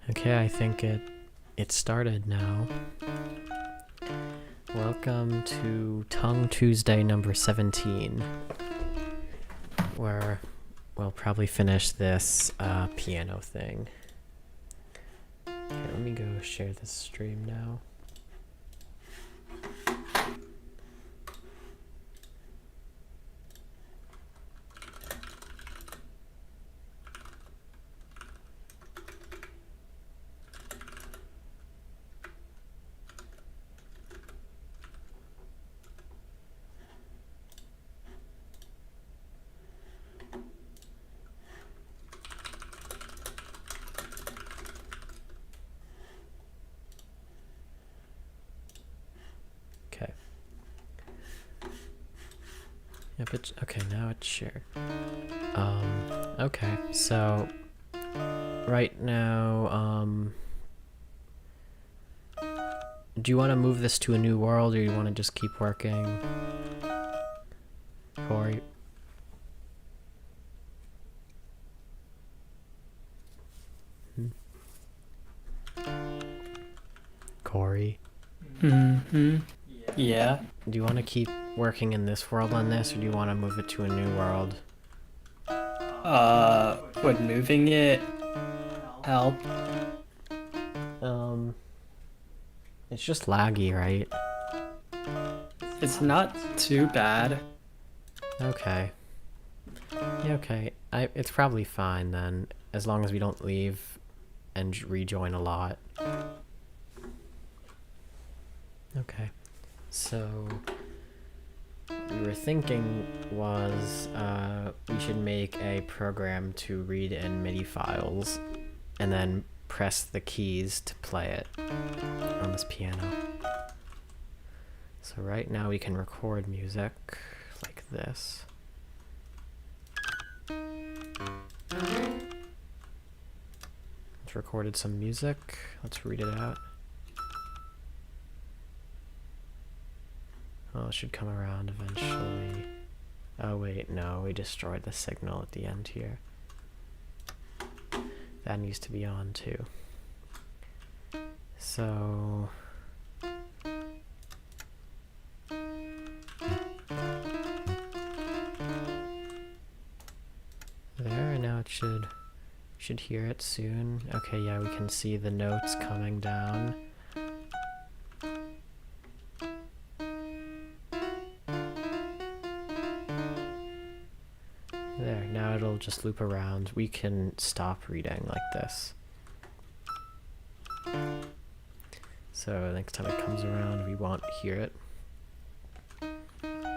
Okay, I think it started now. Welcome to TUNG Tuesday number 17, where we'll probably finish this piano thing. Okay, let me go share this stream now. Okay. Yep, it's okay, now it's shared. Okay, so right now, do you want to move this to a new world, or you want to just keep working? Corey? Corey? Mm-hmm. Yeah. Do you want to keep working in this world on this, or do you want to move it to a new world? Would moving it help? It's just laggy, right? It's not too bad. Okay. Yeah, okay. It's probably fine then, as long as we don't leave and rejoin a lot. Okay. So, we were thinking was we should make a program to read in MIDI files and then press the keys to play it on this piano. So right now we can record music like this. It's recorded some music. Let's read it out. Oh, it should come around eventually. Oh wait, no, we destroyed the signal at the end here. That needs to be on too. So... there, and now it should hear it soon. Okay, yeah, we can see the notes coming down. There, now it'll just loop around. We can stop reading like this. So next time it comes around, we won't hear it.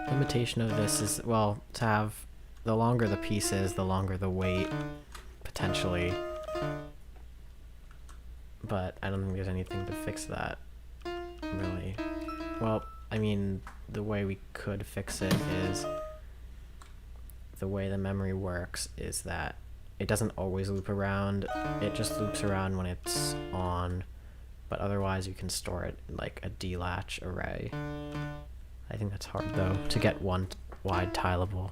Limitation of this is, well, to have the longer the piece is, the longer the wait, potentially. But I don't think there's anything to fix that, really. Well, I mean, the way we could fix it is, the way the memory works is that it doesn't always loop around. It just loops around when it's on, but otherwise you can store it in like a D-latch array. I think that's hard though, to get one wide tileable.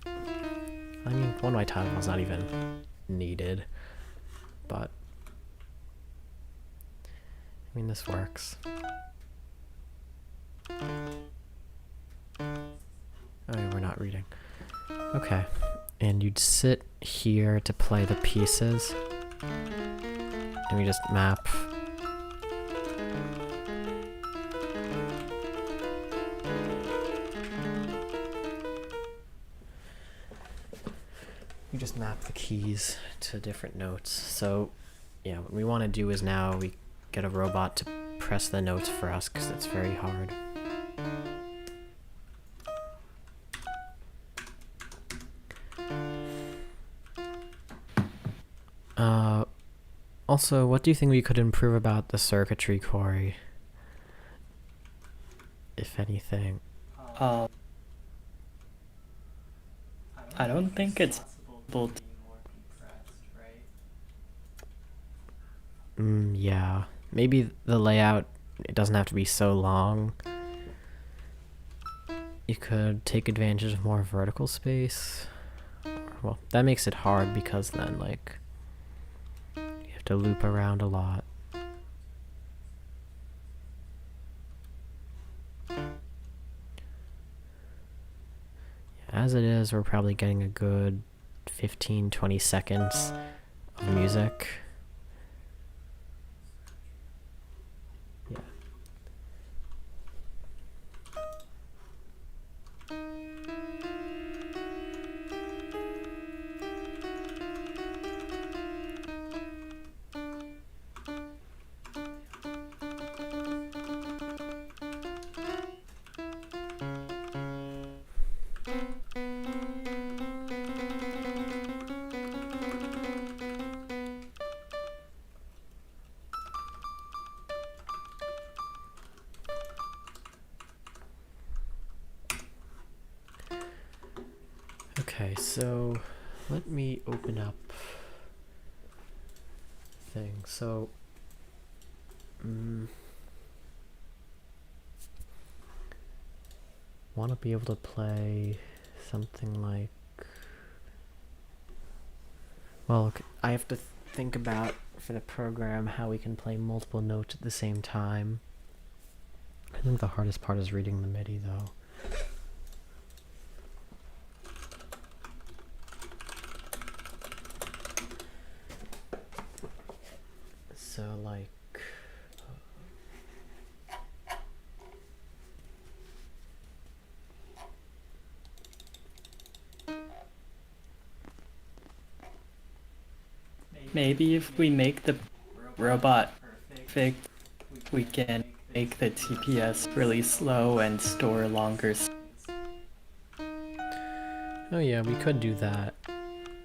I mean, one wide tileable is not even needed, but I mean, this works. Oh, we're not reading. Okay, and you'd sit here to play the pieces, and we just map. We just map the keys to different notes. So, yeah, what we want to do is now we get a robot to press the notes for us, because it's very hard. Also, what do you think we could improve about the circuitry, Corey? If anything. I don't think it's possible to... Yeah. Maybe the layout, it doesn't have to be so long. You could take advantage of more vertical space. Well, that makes it hard because then, like, to loop around a lot. As it is, we're probably getting a good 15-20 seconds of music. Yeah. Okay, so let me open up things. So, want to be able to play something like, well, I have to think about for the program how we can play multiple notes at the same time. I think the hardest part is reading the MIDI though. So like, Maybe if we make the robot perfect, we can make the TPS really slow and store longer. oh yeah, we could do that.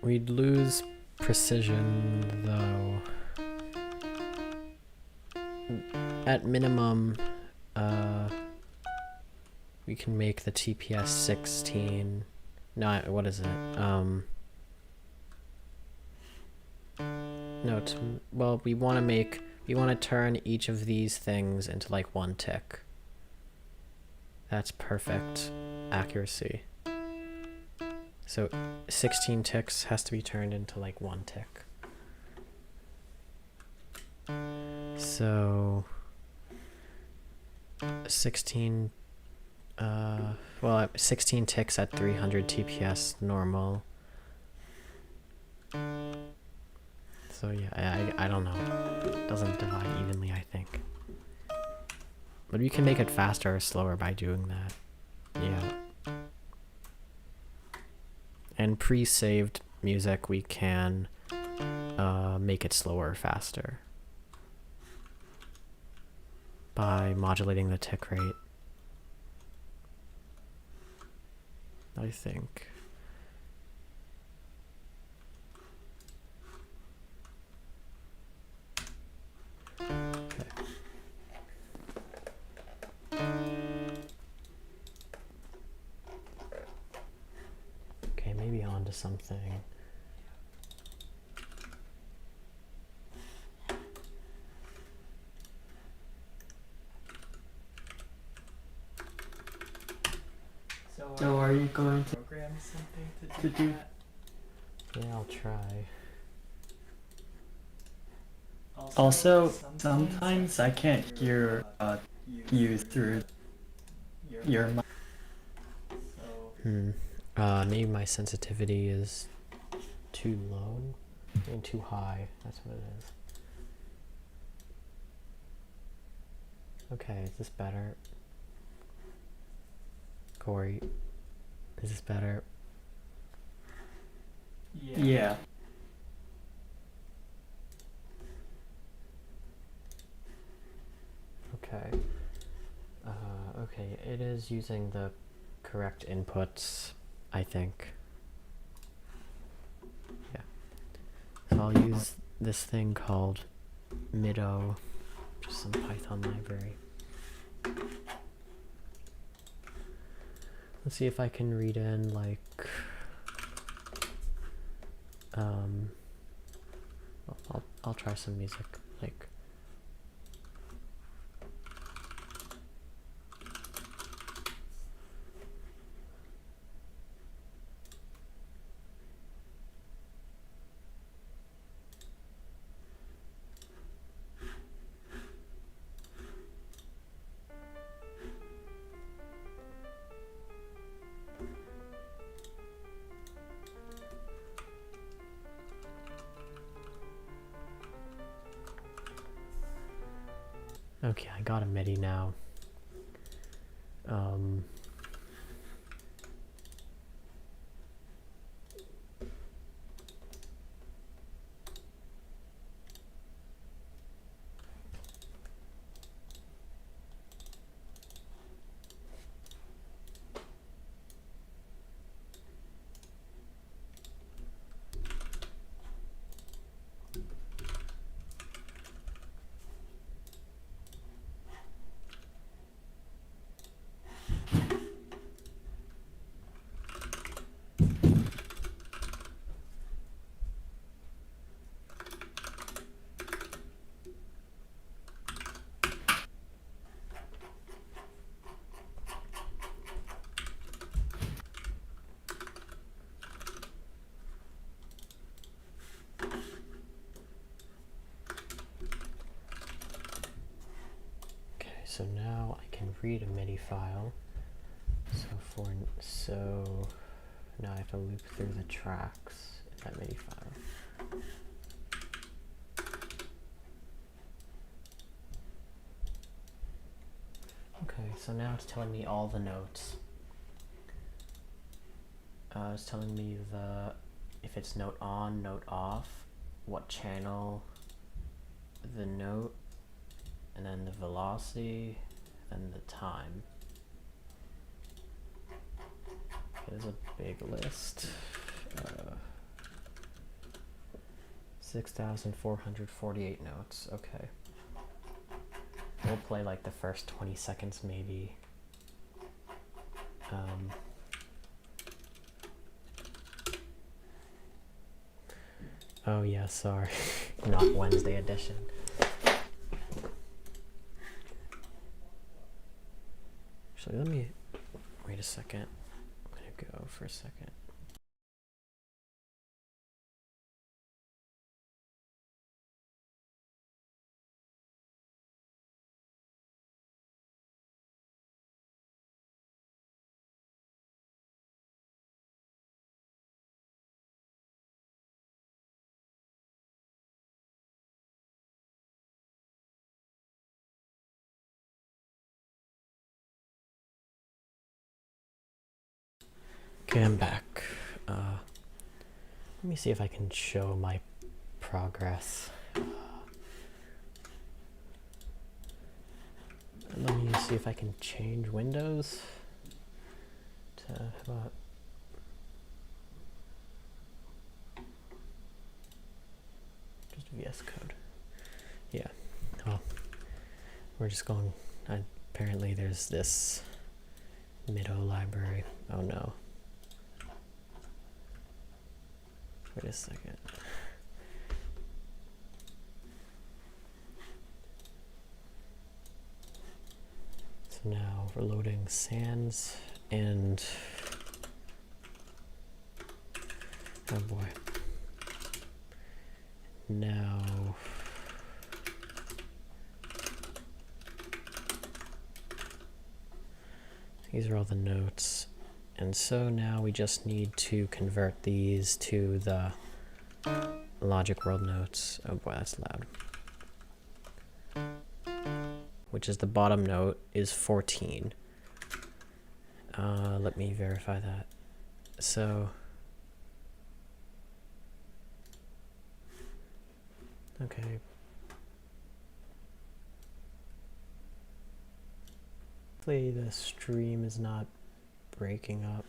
We'd lose precision though. At minimum, we can make the TPS 16. No, what is it? No, well, we want to turn each of these things into like 1 tick. That's perfect accuracy. So 16 ticks has to be turned into like 1 tick. So 16 16 ticks at 300 TPS normal. So yeah, I don't know. It doesn't divide evenly, I think. But we can make it faster or slower by doing that. Yeah. And pre-saved music, we can make it slower or faster by modulating the tick rate, I think. Okay, maybe on to something. So are you going to program something to do that? Yeah, I'll try. Also, sometimes I can't hear you through your mic. Maybe my sensitivity is too low and too high. That's what it is. Okay, is this better? Corey, is this better? Yeah. Okay. Okay, it is using the correct inputs, I think. Yeah. So I'll use this thing called Mido, just some Python library. Let's see if I can read in like I'll try some music like Okay, I got a MIDI now. So now I can read a MIDI file. So now I have to loop through the tracks in that MIDI file. Okay, so now it's telling me all the notes. It's telling me if it's note on, note off, what channel, the note, and then the velocity, and the time. There's a big list. 6,448 notes. Okay. We'll play like the first 20 seconds maybe. Oh yeah, sorry. Not Wednesday edition. Actually, let me wait a second. I'm gonna go for a second. Okay, I'm back. Let me see if I can show my progress. Let me see if I can change windows to, how about, just VS Code. Yeah, well, we're just going, apparently there's this Mido library. Oh no. Wait a second. So now we're loading Sans and, oh boy. Now, these are all the notes. And so now we just need to convert these to the Logic World notes. Oh boy, that's loud. Which is the bottom note is 14. Let me verify that. So, okay. Hopefully the stream is not breaking up.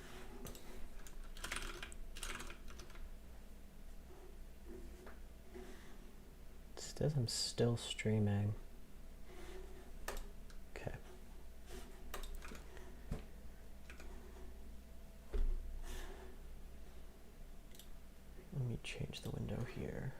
It says I'm still streaming. Okay. Let me change the window here.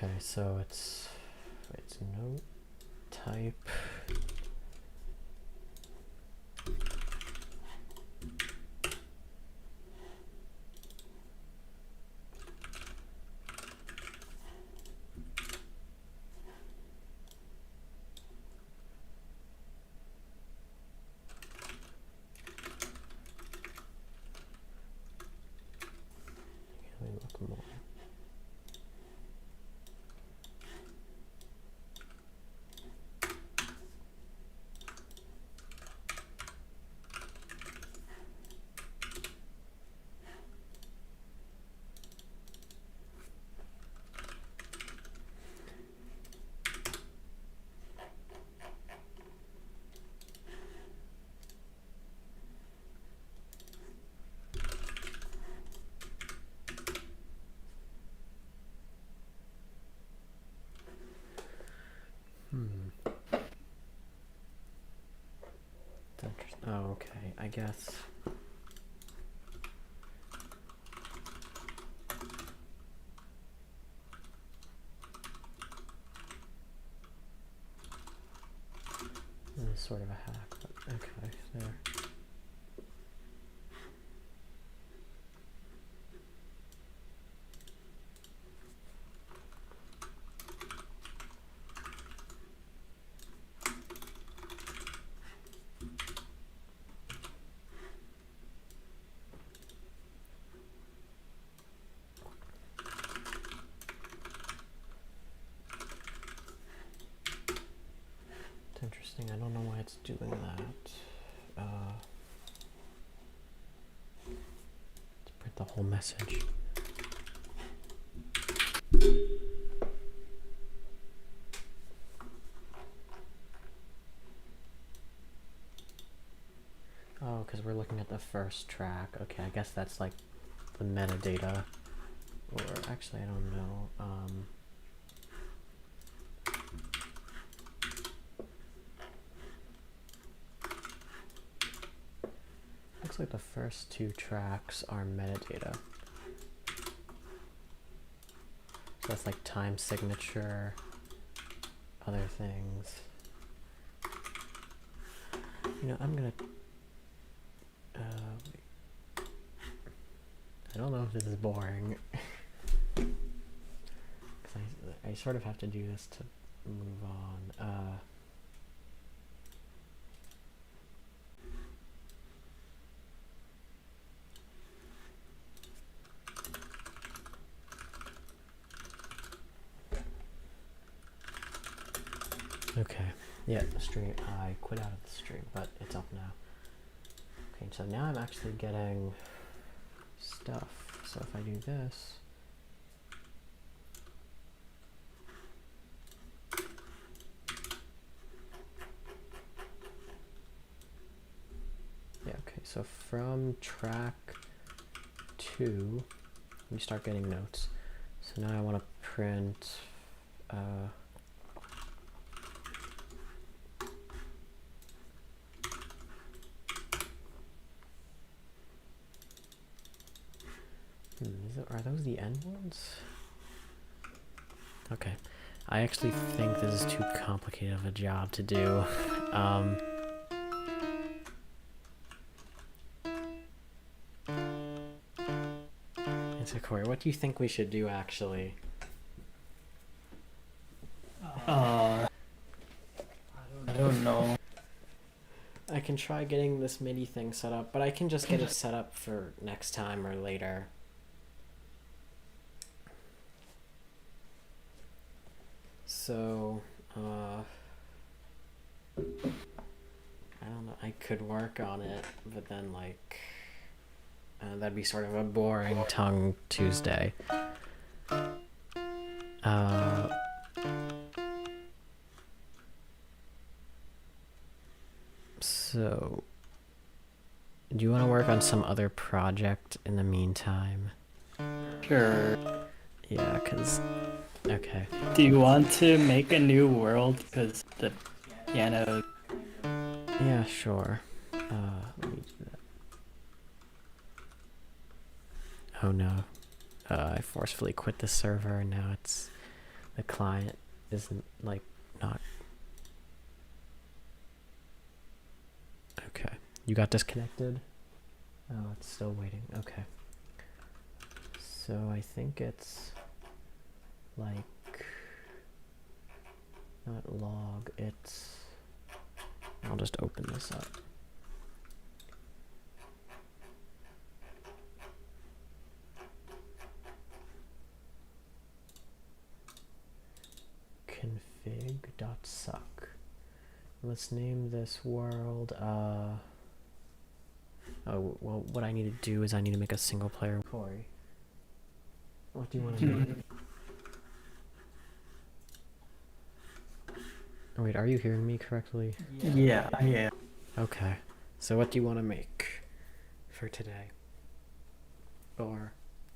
Okay, so it's note type. Let me look more. Oh, okay, I guess. This is sort of a hack, but okay, there. It's interesting, I don't know why it's doing that. Let's print the whole message. Oh, because we're looking at the first track. Okay, I guess that's like the metadata. Or actually, I don't know. Looks like the first two tracks are metadata. So that's like time signature, other things. You know, I'm gonna... I don't know if this is boring. 'Cause I sort of have to do this to move on. Okay, yeah, the stream, I quit out of the stream, but it's up now. Okay, so now I'm actually getting stuff. So if I do this, yeah, okay, so from track 2, we start getting notes. So now I want to print, are those the end ones? Okay. I actually think this is too complicated of a job to do. So Corey, what do you think we should do actually? I don't know. I can try getting this MIDI thing set up, but I can just get it set up for next time or later. So, I don't know, I could work on it, but then like, that'd be sort of a boring TUNG Tuesday. So, do you want to work on some other project in the meantime? Sure. Yeah, because... Okay. Do you want to make a new world? Because the piano... Yeah, sure. Let me do that. Oh no. I forcefully quit the server and now it's the client isn't like not. Okay, you got disconnected. Oh, it's still waiting. Okay. So I think it's like not log, it's, I'll just open this up. Config.suck. Let's name this world, oh, well, what I need to do is I need to make a single player. Corey, what do you want to do? Oh, wait, are you hearing me correctly? Yeah, I am. Okay, so what do you want to make for today? Or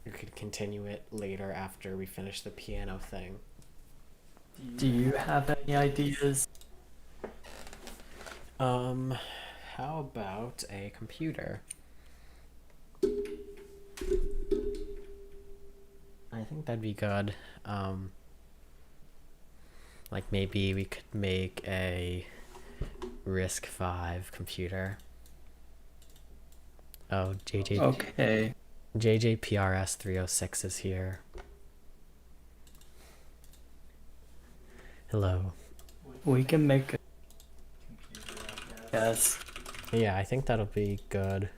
you could continue it later after we finish the piano thing. Do you have any ideas? How about a computer? I think that'd be good. Like maybe we could make a RISC-V computer. Oh, Okay. JJPRS 306 is here. Hello. We can make a... Yes. Yeah, I think that'll be good.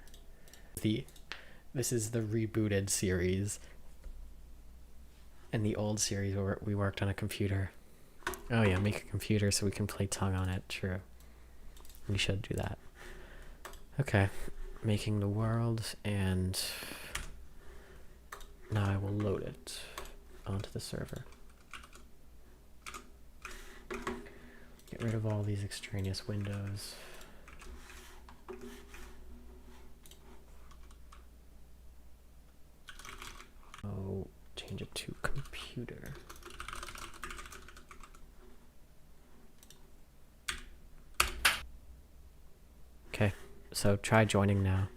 This is the rebooted series. In the old series where we worked on a computer. Oh yeah, make a computer so we can play Tongue on it. True. We should do that. Okay. Making the world, and now I will load it onto the server. Get rid of all these extraneous windows. Oh, change it to computer. Okay, so try joining now.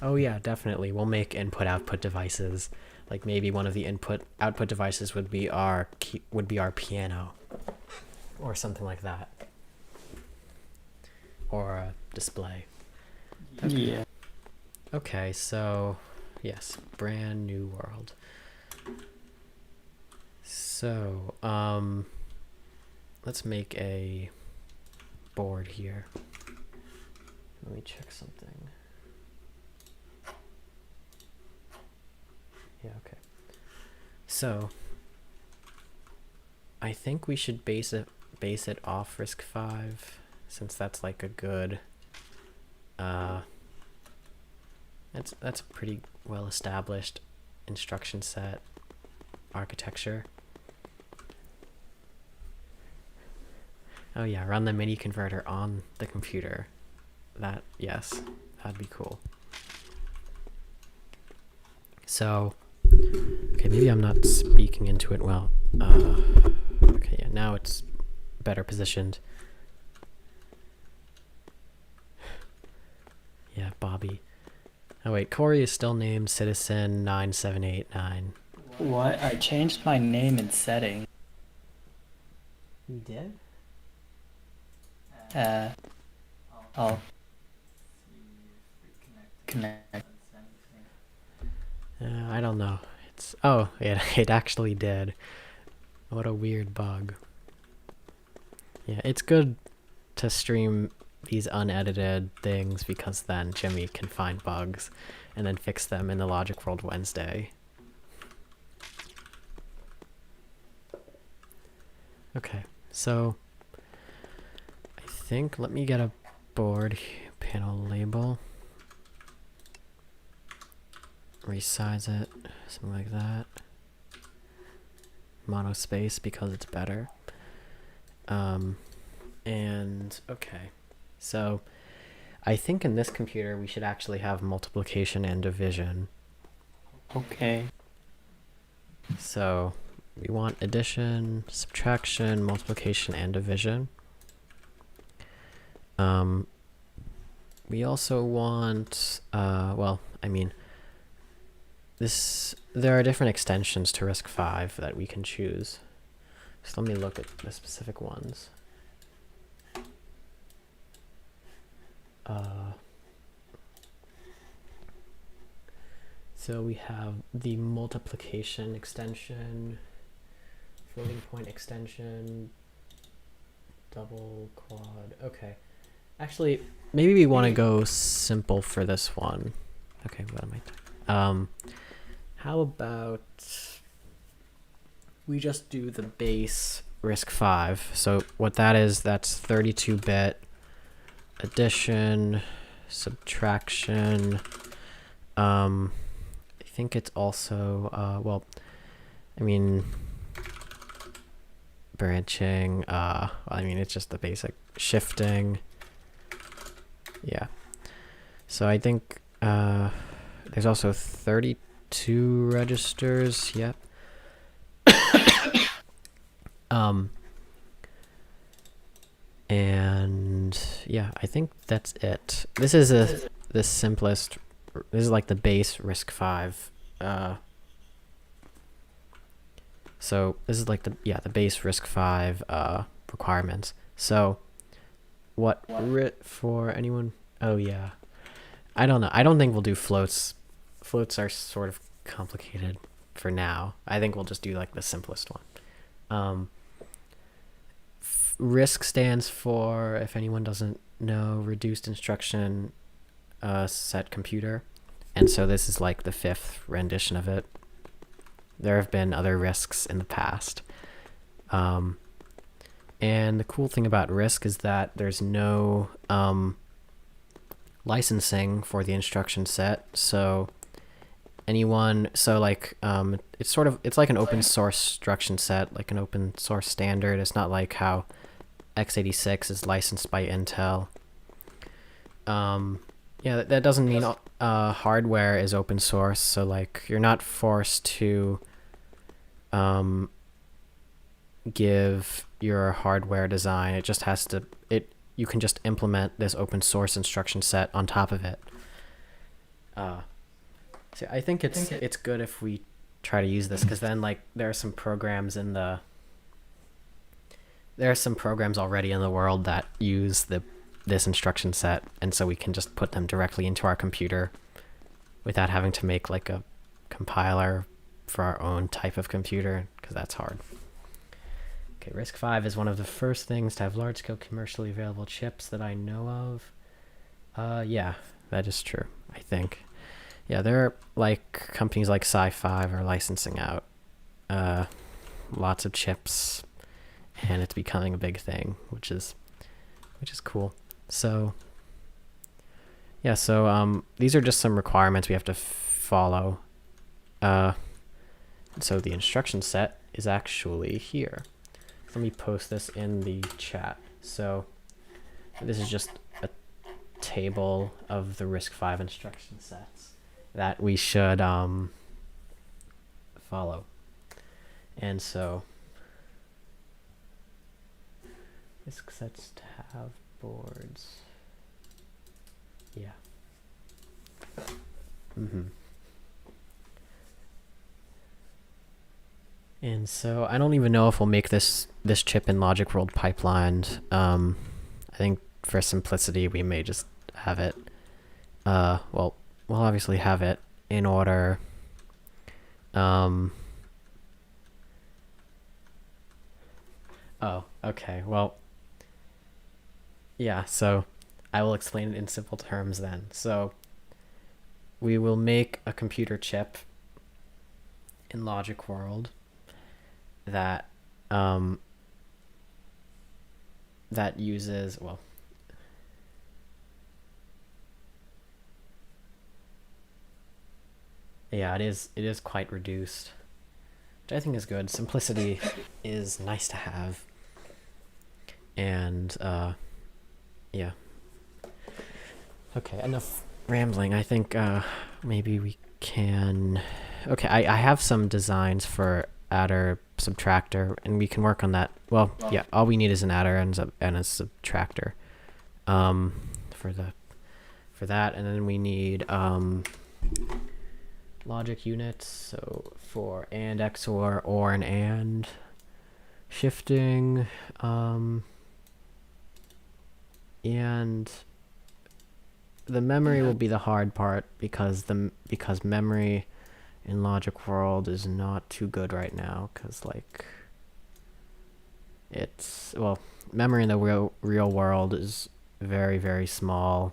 Oh yeah, definitely. We'll make input-output devices. Like maybe one of the input-output devices would be our piano, or something like that, or a display. Okay. Yeah. Okay, so yes, brand new world. So let's make a board here. Let me check something. Yeah, okay. So I think we should base it off RISC-V, since that's like a good that's a pretty well established instruction set architecture. Oh yeah, run the MIDI converter on the computer. That, yes, that'd be cool. So okay, maybe I'm not speaking into it well. Okay, yeah, now it's better positioned. Yeah, Bobby. Oh wait, Corey is still named Citizen9789. What? I changed my name and setting. You did? I'll connect. I don't know. It's, oh, it actually did. What a weird bug. Yeah, it's good to stream these unedited things because then Jimmy can find bugs and then fix them in the Logic World Wednesday. Okay, so I think, let me get a board panel label. Resize it, something like that. Monospace because it's better. And okay, so I think in this computer we should actually have multiplication and division. Okay. So we want addition, subtraction, multiplication, and division. we also want, well, I mean, there are different extensions to risk 5 that we can choose. So let me look at the specific ones. So we have the multiplication extension, floating point extension, double, quad. Okay. Actually, maybe we want to go simple for this one. Okay, what am I? How about we just do the base risk 5? So what that is, that's 32-bit addition, subtraction. I think it's also well, I mean, branching. I mean, it's just the basic shifting. Yeah. So I think there's also 32 registers. Yep. And yeah, I think that's it. This is the simplest. This is like the base risk 5. So this is like the base risk 5 requirements. So what for anyone? Oh yeah, I don't know. I don't think we'll do floats. Floats are sort of complicated for now. I think we'll just do like the simplest one. RISC stands for, if anyone doesn't know, reduced instruction set computer. And so this is like the 5th rendition of it. There have been other RISCs in the past. And the cool thing about RISC is that there's no licensing for the instruction set. So it's like an open source instruction set, like an open source standard. It's not like how x86 is licensed by Intel. Yeah, that doesn't mean hardware is open source. So like you're not forced to give your hardware design. It just has to. You can just implement this open source instruction set on top of it. So I think it's good if we try to use this, because then like there are some programs already in the world that use this instruction set, and so we can just put them directly into our computer without having to make like a compiler for our own type of computer, because that's hard. Okay, RISC-V is one of the first things to have large-scale commercially available chips that I know of. Yeah, that is true, I think. Yeah, there are like companies like Sci-Fi are licensing out lots of chips, and it's becoming a big thing, which is cool. So yeah, so these are just some requirements we have to follow. So the instruction set is actually here. Let me post this in the chat. So this is just a table of the RISC-V instruction sets that we should follow. And so RISC sets have boards. Yeah. And so I don't even know if we'll make this chip in Logic World pipelined. I think for simplicity we may just have it. Well, we'll obviously have it in order. Oh, okay. Well, yeah. So I will explain it in simple terms then. So we will make a computer chip in Logic World that that uses, well, yeah, it is quite reduced, which I think is good. Simplicity is nice to have. And yeah. Okay, enough rambling. I think maybe we can. Okay, I have some designs for adder subtractor, and we can work on that. Well, yeah, all we need is an adder and a subtractor for the for that, and then we need logic units, so for and XOR, or and shifting, and the memory will be the hard part because memory in logic world is not too good right now, because like it's, well, memory in the real world is very, very small.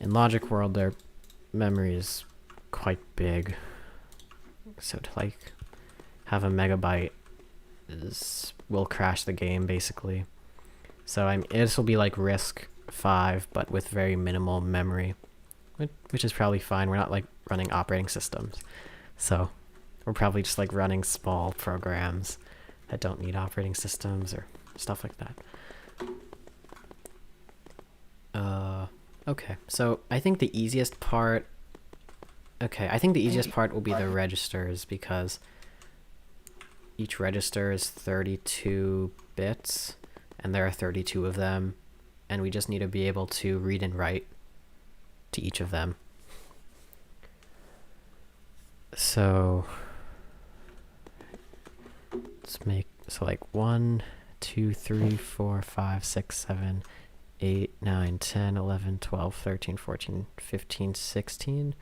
In logic world, their memory is quite big, so to like have a megabyte will crash the game basically. So this will be like RISC 5 but with very minimal memory, which is probably fine. We're not like running operating systems, so we're probably just like running small programs that don't need operating systems or stuff like that. Okay, so I think the easiest part will be the registers, because each register is 32 bits and there are 32 of them, and we just need to be able to read and write to each of them. So let's make, so like 1, 2, 3, 4, 5, 6, 7, 8, 9, 10, 11, 12, 13, 14, 15, 16,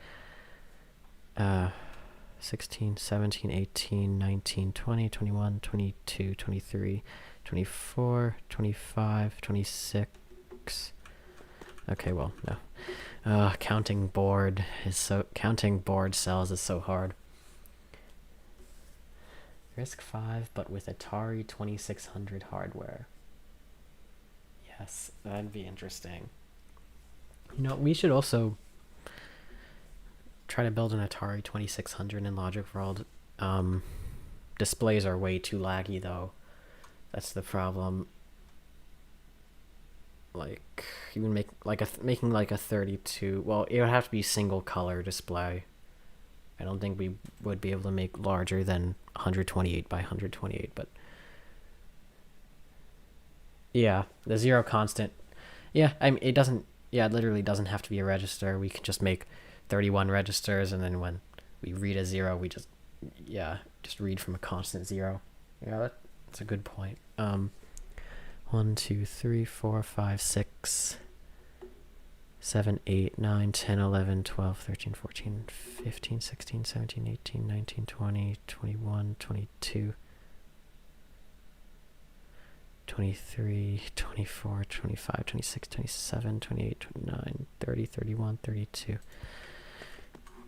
16, 17, 18, 19, 20, 21, 22, 23, 24, 25, 26. Okay, well, no. Counting board cells is so hard. RISC 5, but with Atari 2600 hardware. Yes, that'd be interesting. You know, we should also try to build an Atari 2600 in Logic World. Displays are way too laggy though. That's the problem. Like, even making like a 32, well, it would have to be single color display. I don't think we would be able to make larger than 128 by 128, but yeah, the zero constant. Yeah, I mean, it literally doesn't have to be a register. We can just make 31 registers, and then when we read a zero, we just read from a constant zero. Yeah, that's a good point. 1, 2, 3, 4, 5, 6, 7, 8, 9, 10, 11, 12, 13, 14, 15, 16, 17, 18, 19, 20, 21, 22, 23, 24, 25, 26, 27, 28, 29, 30, 31, 32.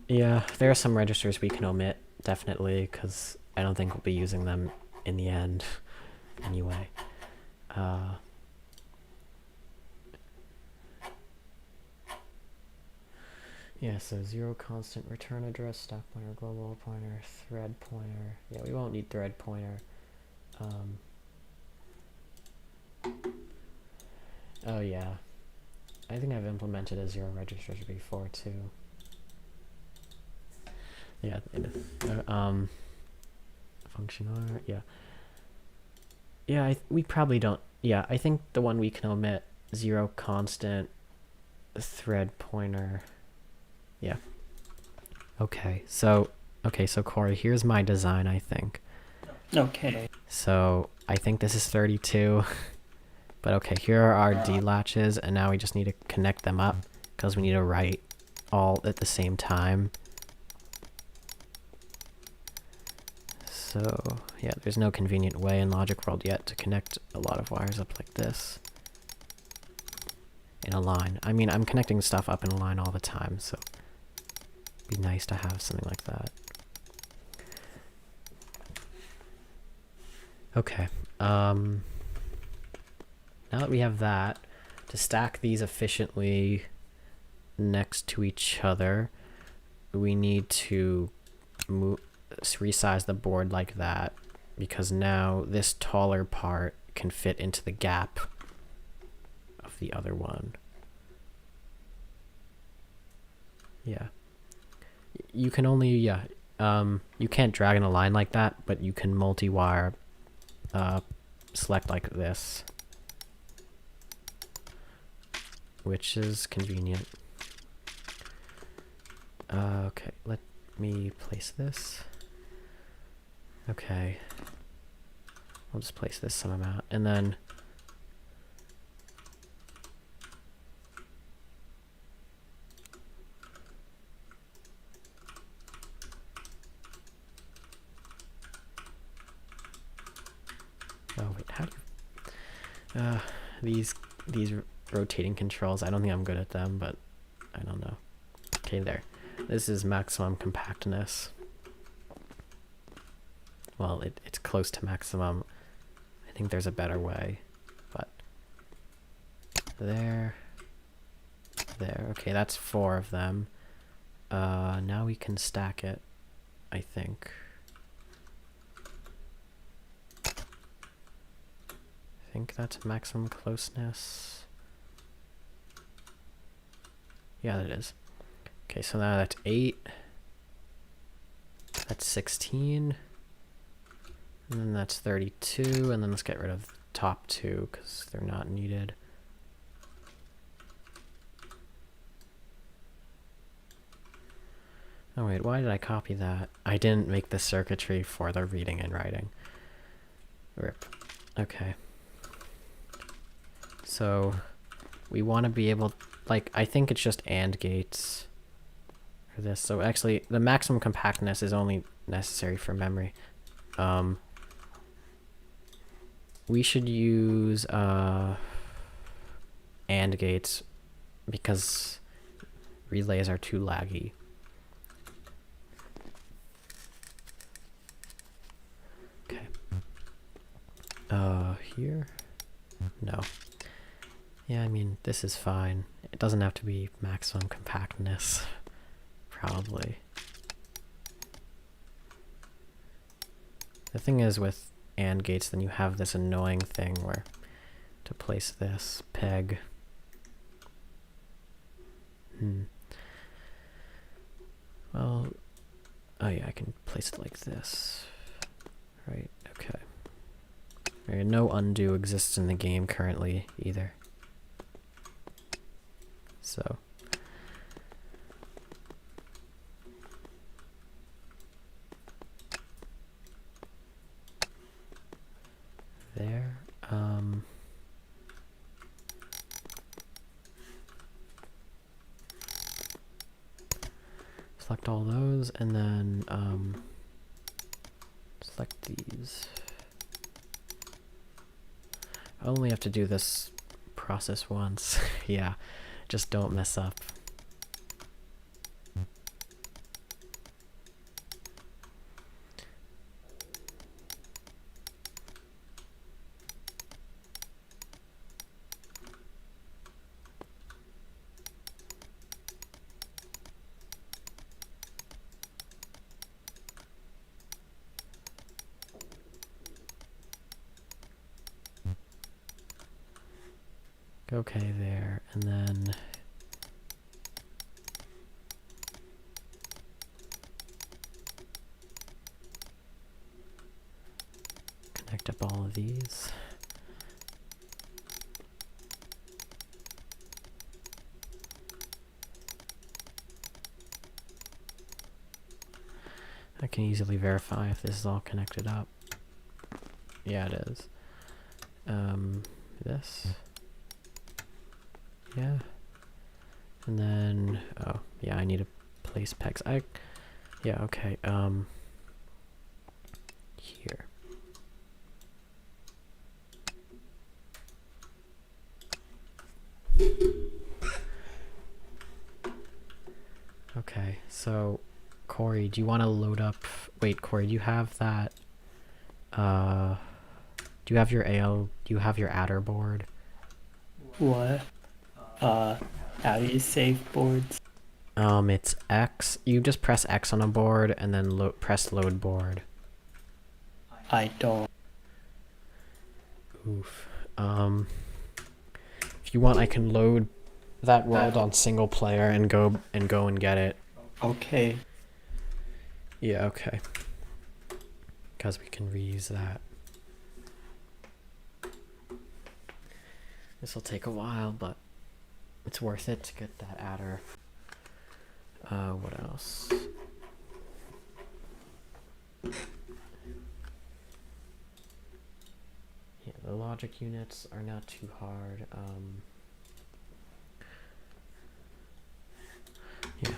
Yeah, there are some registers we can omit, definitely, because I don't think we'll be using them in the end anyway. Yeah, so zero constant return address, stack pointer, global pointer, thread pointer. Yeah, we won't need thread pointer. Oh yeah, I think I've implemented a zero register before too. Yeah, function R, yeah. Yeah, we probably don't. Yeah, I think the one we can omit, zero constant thread pointer. Yeah. Okay, so Corey, here's my design, I think. Okay. So I think this is 32. But okay, here are our D latches, and now we just need to connect them up because we need to write all at the same time. So yeah, there's no convenient way in Logic World yet to connect a lot of wires up like this in a line. I mean, I'm connecting stuff up in a line all the time, so it'd be nice to have something like that. Okay. Now that we have that, to stack these efficiently next to each other, we need to resize the board like that, because now this taller part can fit into the gap of the other one. Yeah. You can only, you can't drag in a line like that, but you can multi-wire select like this. which is convenient. Okay, let me place this. Okay. I'll just place this some amount, and then oh wait, how do you these rotating controls, I don't think I'm good at them, but I don't know. Okay, there. This is maximum compactness. Well, it's close to maximum. I think there's a better way, but there. Okay, that's 4 of them. Now we can stack it, I think. I think that's maximum closeness. Yeah, that is. Okay, so now that's 8. That's 16. And then that's 32. And then let's get rid of the top 2 because they're not needed. Oh wait, why did I copy that? I didn't make the circuitry for the reading and writing. RIP. Okay. So we want to be able, like, I think it's just AND gates for this. So actually, the maximum compactness is only necessary for memory. We should use AND gates because relays are too laggy. Okay. Here? No. Yeah, I mean, this is fine. It doesn't have to be maximum compactness, probably. The thing is with AND gates, then you have this annoying thing where to place this peg. Well, oh yeah, I can place it like this. Right, okay. Right, no undo exists in the game currently either. So there. Select all those and then select these. I only have to do this process once. Yeah, just don't mess up. Okay, there, and then connect up all of these. I can easily verify if this is all connected up. Yeah, it is. This. Yeah. And then, oh, yeah, I need to place pegs. Yeah, okay, here. Okay, so, Corey, do you want to load up, wait, Corey, do you have that, do you have your do you have your adder board? What? How do you save boards? It's X. You just press X on a board and then press load board. I don't. Oof. If you want, I can load that world on single player and go and get it. Okay. Yeah, okay. Because we can reuse that. This will take a while, but It's worth it to get that adder. What else? Yeah, the logic units are not too hard. Yeah.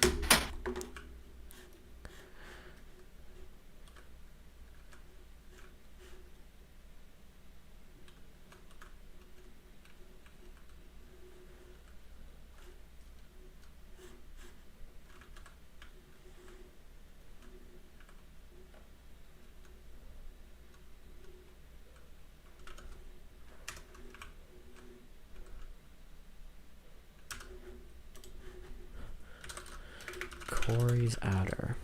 Corey's adder.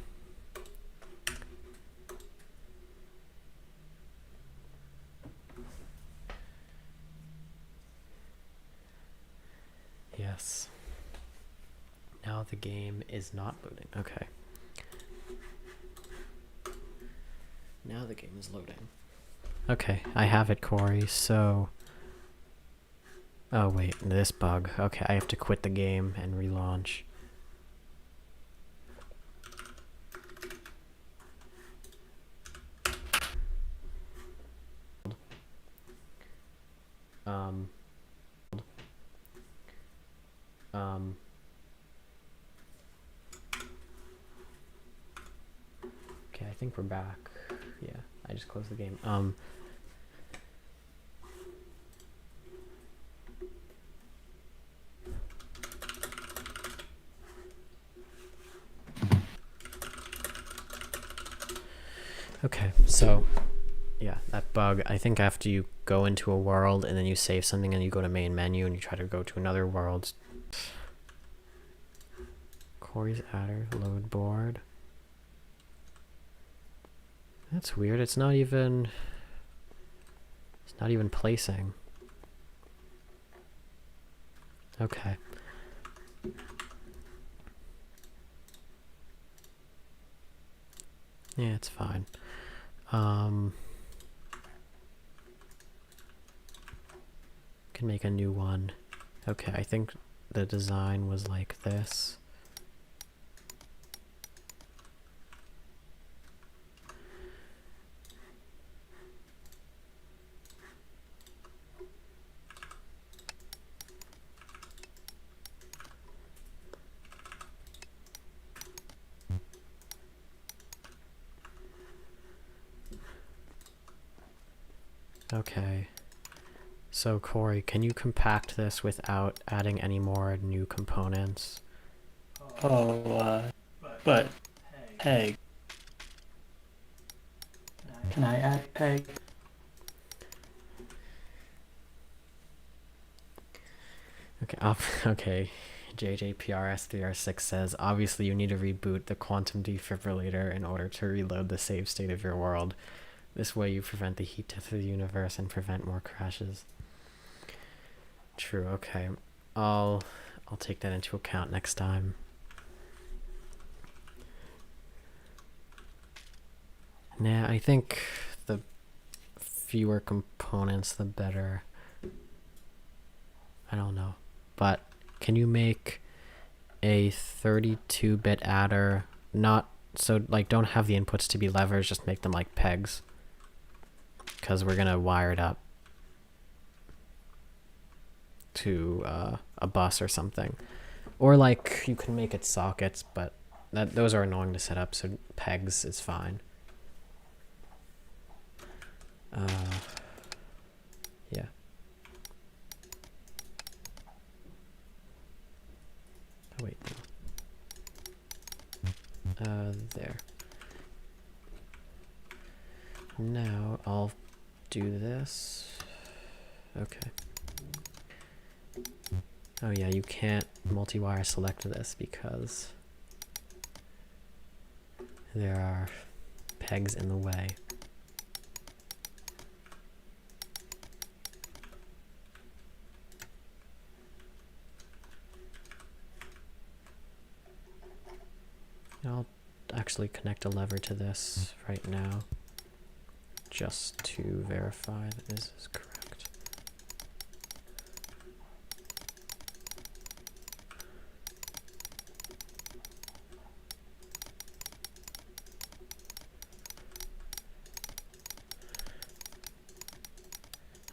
Yes. Now the game is not loading. Okay. Now the game is loading. Okay, I have it, Corey, so... Oh wait, this bug. Okay, I have to quit the game and relaunch. Okay, I think we're back. Yeah, I just closed the game. Okay, so yeah, that bug. I think after you go into a world and then you save something and you go to main menu and you try to go to another world. Corey's adder, load board. That's weird. It's not even placing. Okay. Yeah, it's fine. Can make a new one. Okay, I think the design was like this. Okay. So Corey, can you compact this without adding any more new components? But peg. Can I add peg? Okay, okay. JJPRS3R6 says, obviously you need to reboot the quantum defibrillator in order to reload the save state of your world. This way you prevent the heat death of the universe and prevent more crashes. True, okay. I'll take that into account next time. Nah, I think the fewer components, the better. I don't know. But can you make a 32-bit adder? Not so, like, don't have the inputs to be levers, just make them like pegs. Because we're going to wire it up to a bus or something. Or, like, you can make it sockets, but those are annoying to set up, so pegs is fine. Yeah. Oh, wait. There. Now I'll do this. Okay. Oh yeah, you can't multi-wire select this because there are pegs in the way. I'll actually connect a lever to this right now just to verify that this is correct.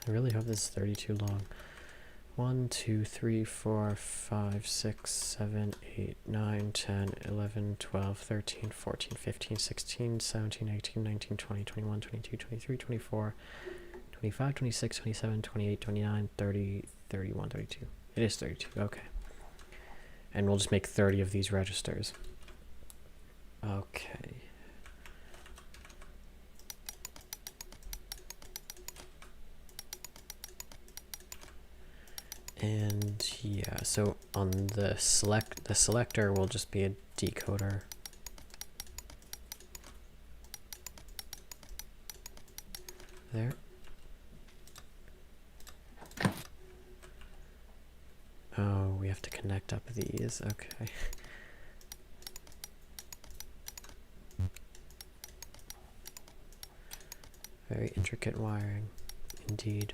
I really hope this is 32 long. 1, 2, 3, 4, 5, 6, 7, 8, 9, 10, 11, 12, 13, 14, 15, 16, 17, 18, 19, 20, 21, 22, 23, 24, 25, 26, 27, 28, 29, 30, 31, 32. It is 32, okay. And we'll just make 30 of these registers. Okay. And yeah, so on the selector will just be a decoder. There. Oh, we have to connect up these, okay. Very intricate wiring, indeed.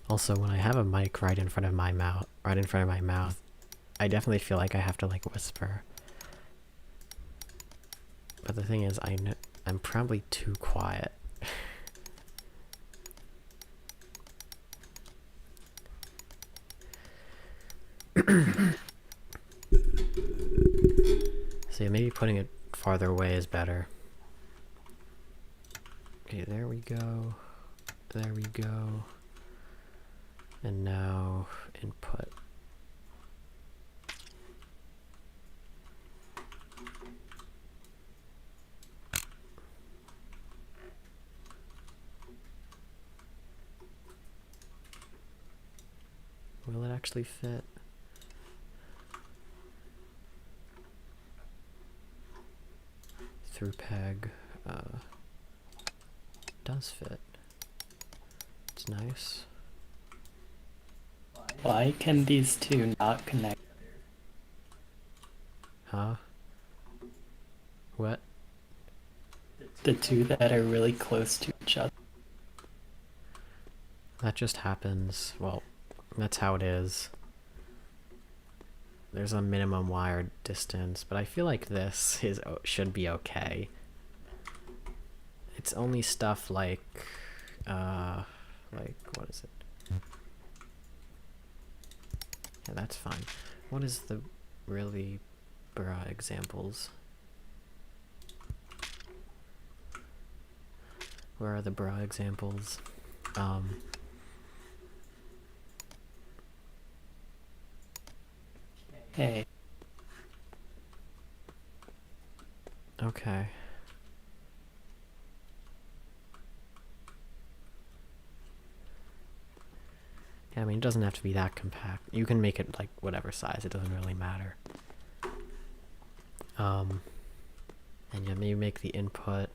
Also, when I have a mic right in front of my mouth, I definitely feel like I have to like whisper. But the thing is, I'm probably too quiet. So yeah, maybe putting it farther away is better. Okay, there we go. There we go. And now input. Will it actually fit? Through peg. Does fit. It's nice. Why can these two not connect? Huh? What? The two that are really close to each other. That just happens. Well, that's how it is. There's a minimum wire distance, but I feel like this should be okay. It's only stuff like what is it? Yeah, that's fine. What is the really bra examples? Where are the bra examples? Hey. Okay. Yeah, I mean, it doesn't have to be that compact. You can make it like whatever size, it doesn't really matter. And yeah, maybe make the input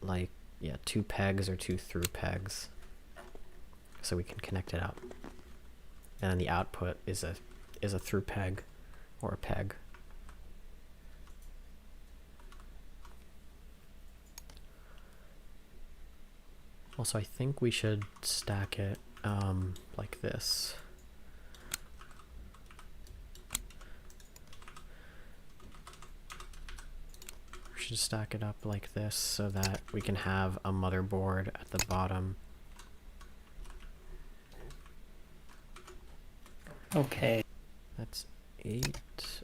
like, yeah, 2 pegs or 2 through pegs. So we can connect it up. And then the output is a through peg or a peg. Also, I think we should stack it like this. We should stack it up like this so that we can have a motherboard at the bottom. Okay. That's 8.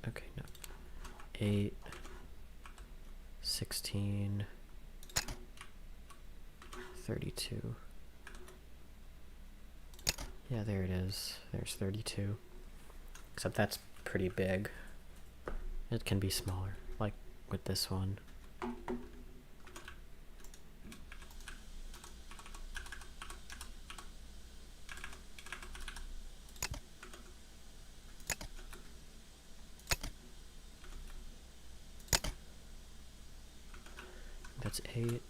Okay, no. 8, 16, 32. Yeah, there it is. There's 32. Except that's pretty big. It can be smaller, like with this one. That's 8,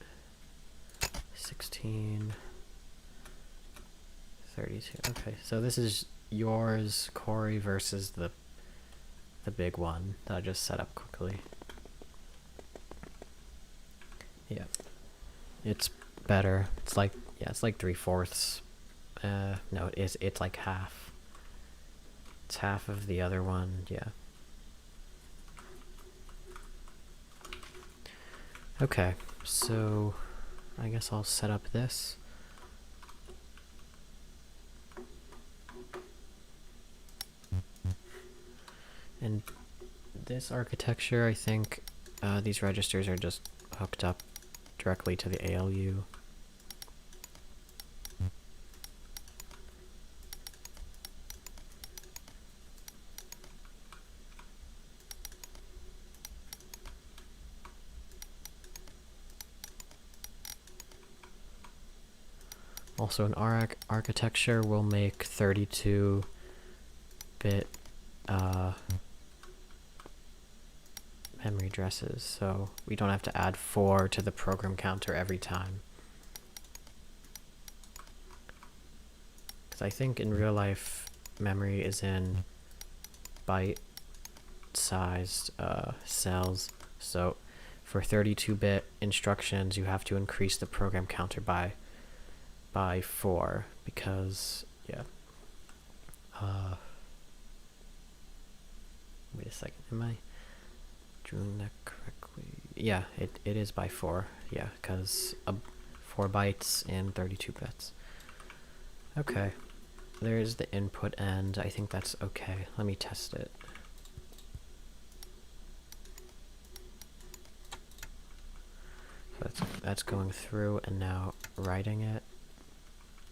16, 32. Okay, so this is yours, Corey, versus the big one that I just set up quickly. Yeah, it's better. It's like, yeah, it's like 3/4. No, it's like half. It's half of the other one, yeah. Okay, so I guess I'll set up this. And this architecture, I think these registers are just hooked up directly to the ALU. Also, in our architecture, we'll make 32-bit memory addresses, so we don't have to add 4 to the program counter every time. Because I think in real life, memory is in byte-sized cells, so for 32-bit instructions, you have to increase the program counter by 4, because, yeah. Wait a second, am I doing that correctly? Yeah, it is by 4, yeah, because 4 bytes and 32 bits. Okay, there's the input end. I think that's okay. Let me test it. So that's going through and now writing it.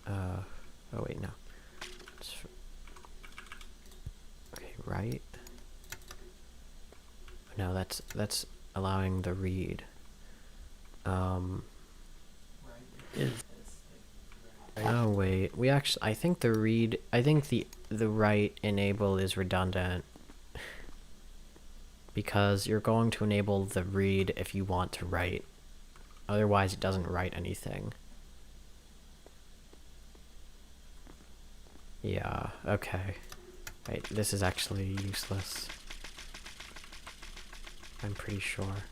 Oh wait, no. Okay, write. No, that's allowing the read. Oh wait, I think the read, I think the write enable is redundant. Because you're going to enable the read if you want to write. Otherwise it doesn't write anything. Yeah, okay. Wait, this is actually useless. I'm pretty sure.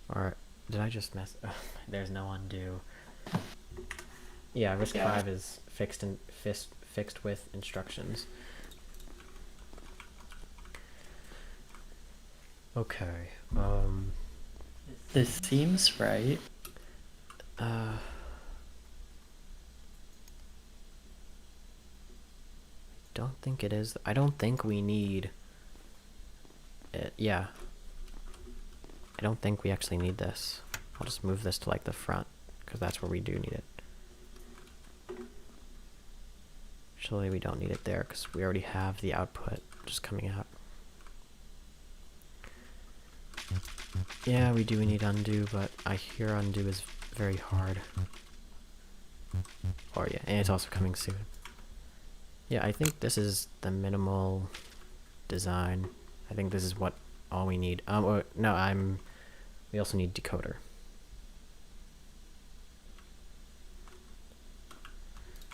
Or did I just mess? Oh, there's no undo. Yeah, RISC-V is fixed with instructions. Okay. This seems right. Don't think it is. I don't think we need it. Yeah. I don't think we actually need this. I'll just move this to like the front, because that's where we do need it. Actually, we don't need it there, because we already have the output just coming out. Yeah, we do need undo, but I hear undo is very hard. Or yeah, and it's also coming soon. Yeah, I think this is the minimal design. I think this is what all we need. No, we also need decoder.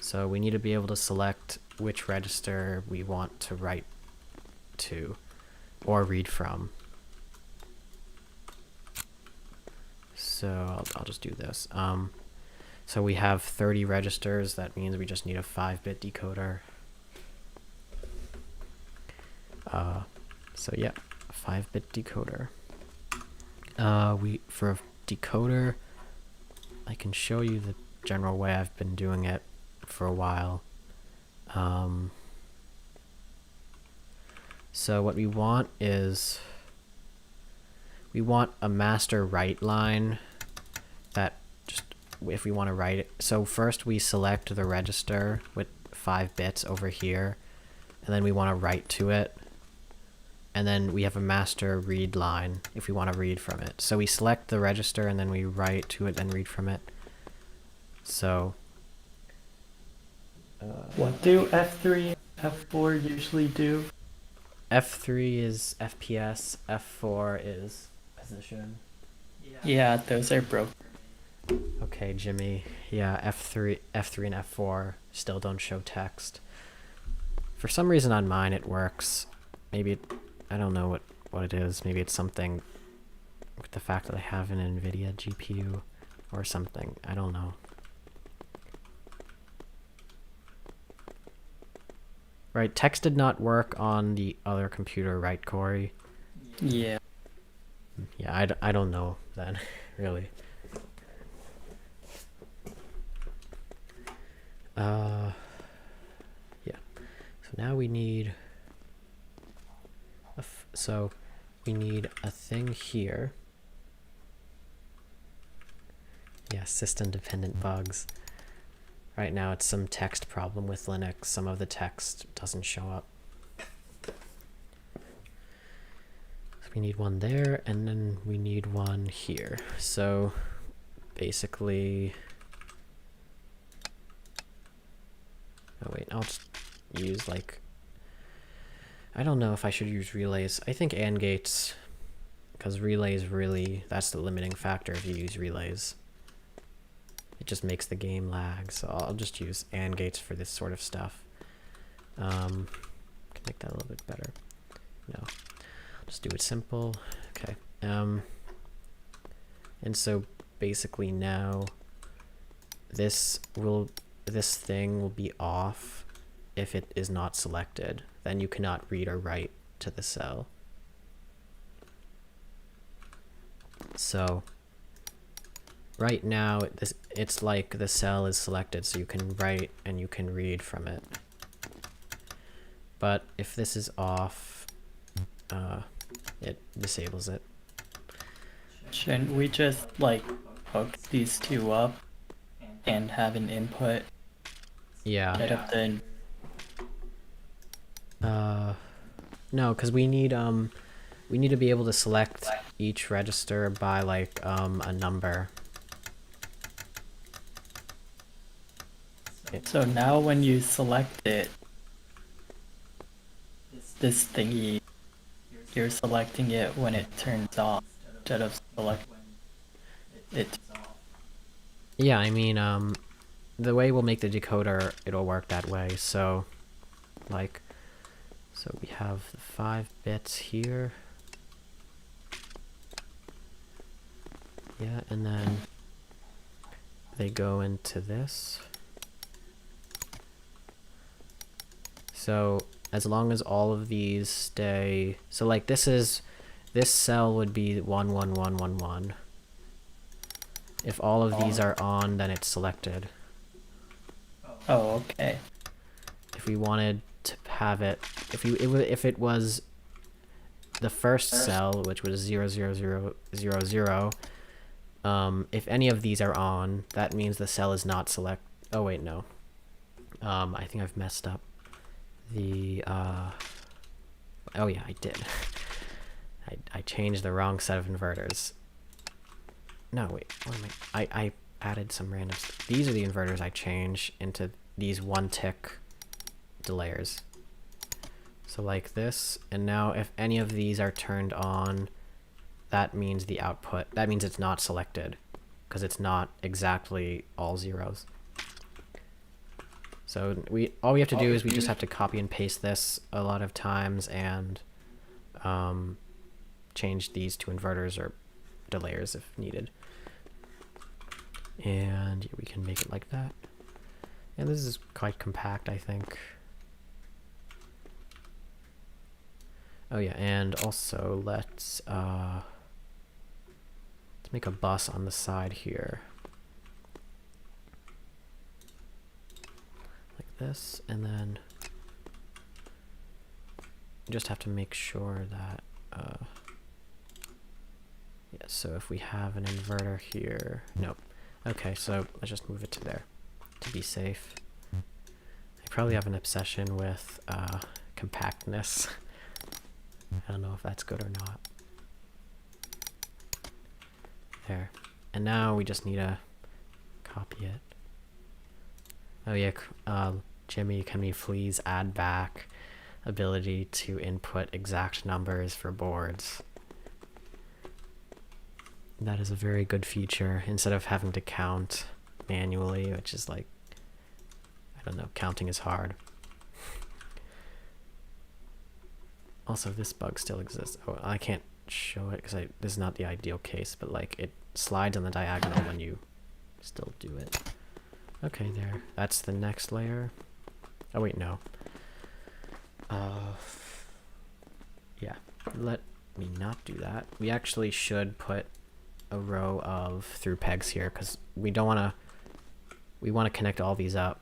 So we need to be able to select which register we want to write to or read from. So I'll just do this. So we have 30 registers. That means we just need a 5-bit decoder. So yeah, a 5-bit decoder. For a decoder, I can show you the general way I've been doing it for a while. So what we want is we want a master write line that just if we want to write it. So first we select the register with 5 bits over here, and then we want to write to it. And then we have a master read line if we want to read from it. So we select the register and then we write to it and read from it. So What do F3 and F4 usually do? F3 is FPS, F4 is position. Yeah, those are broken. Okay, Jimmy. Yeah, F3 and F4 still don't show text. For some reason on mine it works. Maybe I don't know what it is. Maybe it's something with the fact that I have an NVIDIA GPU or something. I don't know. Right, text did not work on the other computer, right, Corey? Yeah. Yeah, I don't know then, really. Yeah. So now we need so we need a thing here. Yeah, system dependent bugs. Right now it's some text problem with Linux. Some of the text doesn't show up. So we need one there, and then we need one here. So basically, oh wait, I'll just use like, I don't know if I should use relays. I think AND gates, because relays really, that's the limiting factor if you use relays. It just makes the game lag, so I'll just use AND gates for this sort of stuff. Can make that a little bit better. No, just do it simple. Okay. And so basically now this thing will be off if it is not selected. Then you cannot read or write to the cell. So right now it's like the cell is selected, so you can write and you can read from it. But if this is off, it disables it. Shouldn't we just like hook these two up and have an input? Yeah. Get up the. No, because we need to be able to select each register by like a number. So now when you select it, this thingy, you're selecting it when it turns off instead of selecting it. Yeah, I mean, the way we'll make the decoder, it'll work that way. So, like, so we have the 5 bits here. Yeah, and then they go into this. So as long as all of these stay, so like this cell would be 1 1 1 1 1. If all of these are on, then it's selected. Oh, okay. If we wanted to have it, if it was the first cell, which was 0 0 0 0 0, if any of these are on, that means the cell is not select. Oh wait, no. I think I've messed up the. Oh yeah, I did. I changed the wrong set of inverters. No, wait, what am I added some random stuff. These are the inverters I change into these 1-tick delayers. So like this, and now if any of these are turned on, that means the output, that means it's not selected, because it's not exactly all zeros. So all we have to do is we just have to copy and paste this a lot of times and change these to inverters or delayers if needed. And we can make it like that. And this is quite compact, I think. Oh yeah, and also let's make a bus on the side here. Like this, and then you just have to make sure that yeah, so if we have an inverter here, nope. Okay, so let's just move it to there to be safe. I probably have an obsession with compactness. I don't know if that's good or not. There. And now we just need to copy it. Oh yeah, Jimmy, can we please add back ability to input exact numbers for boards? That is a very good feature, instead of having to count manually, which is like, I don't know, counting is hard. Also, this bug still exists. Oh, I can't show it because this is not the ideal case, but like it slides on the diagonal when you still do it. Okay, there. That's the next layer. Oh wait, no. Yeah. me not do that. We actually should put a row of through pegs here because we don't want to. We want to connect all these up.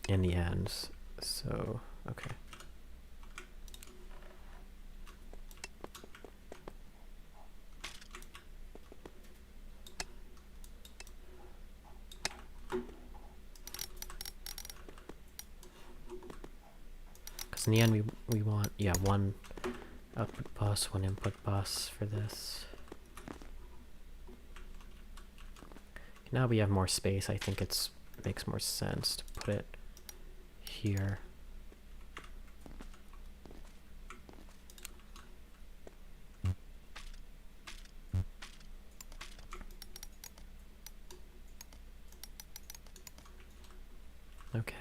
In the end, so okay. Because in the end, we want, yeah, one output bus, one input bus for this. Now we have more space. I think it makes more sense to put it here. Okay.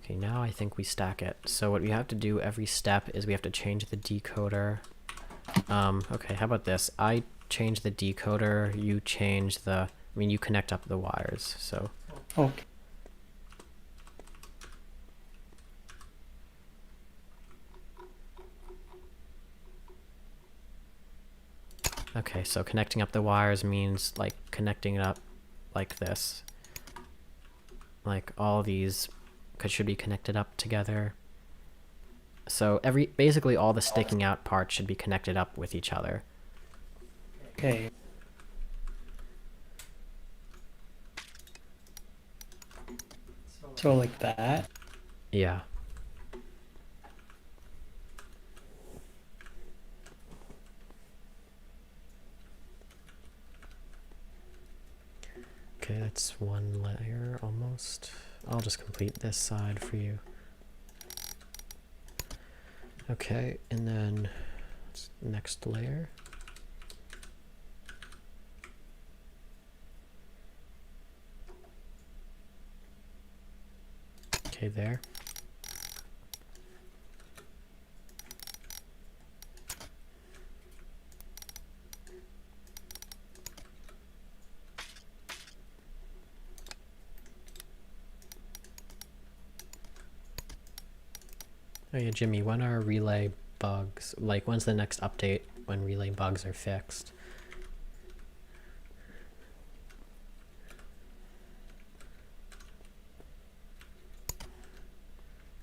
Okay, now I think we stack it. So what we have to do every step is we have to change the decoder. Okay, how about this? I change the decoder, you change the, I mean, you connect up the wires, so. Okay. Okay, so connecting up the wires means like connecting it up like this. Like all these should be connected up together. So basically all the sticking out parts should be connected up with each other. Okay. So like that? Yeah. Okay, that's one layer almost. I'll just complete this side for you. Okay, and then next layer. Okay, there. Oh yeah, Jimmy, when are relay bugs? Like, when's the next update when relay bugs are fixed?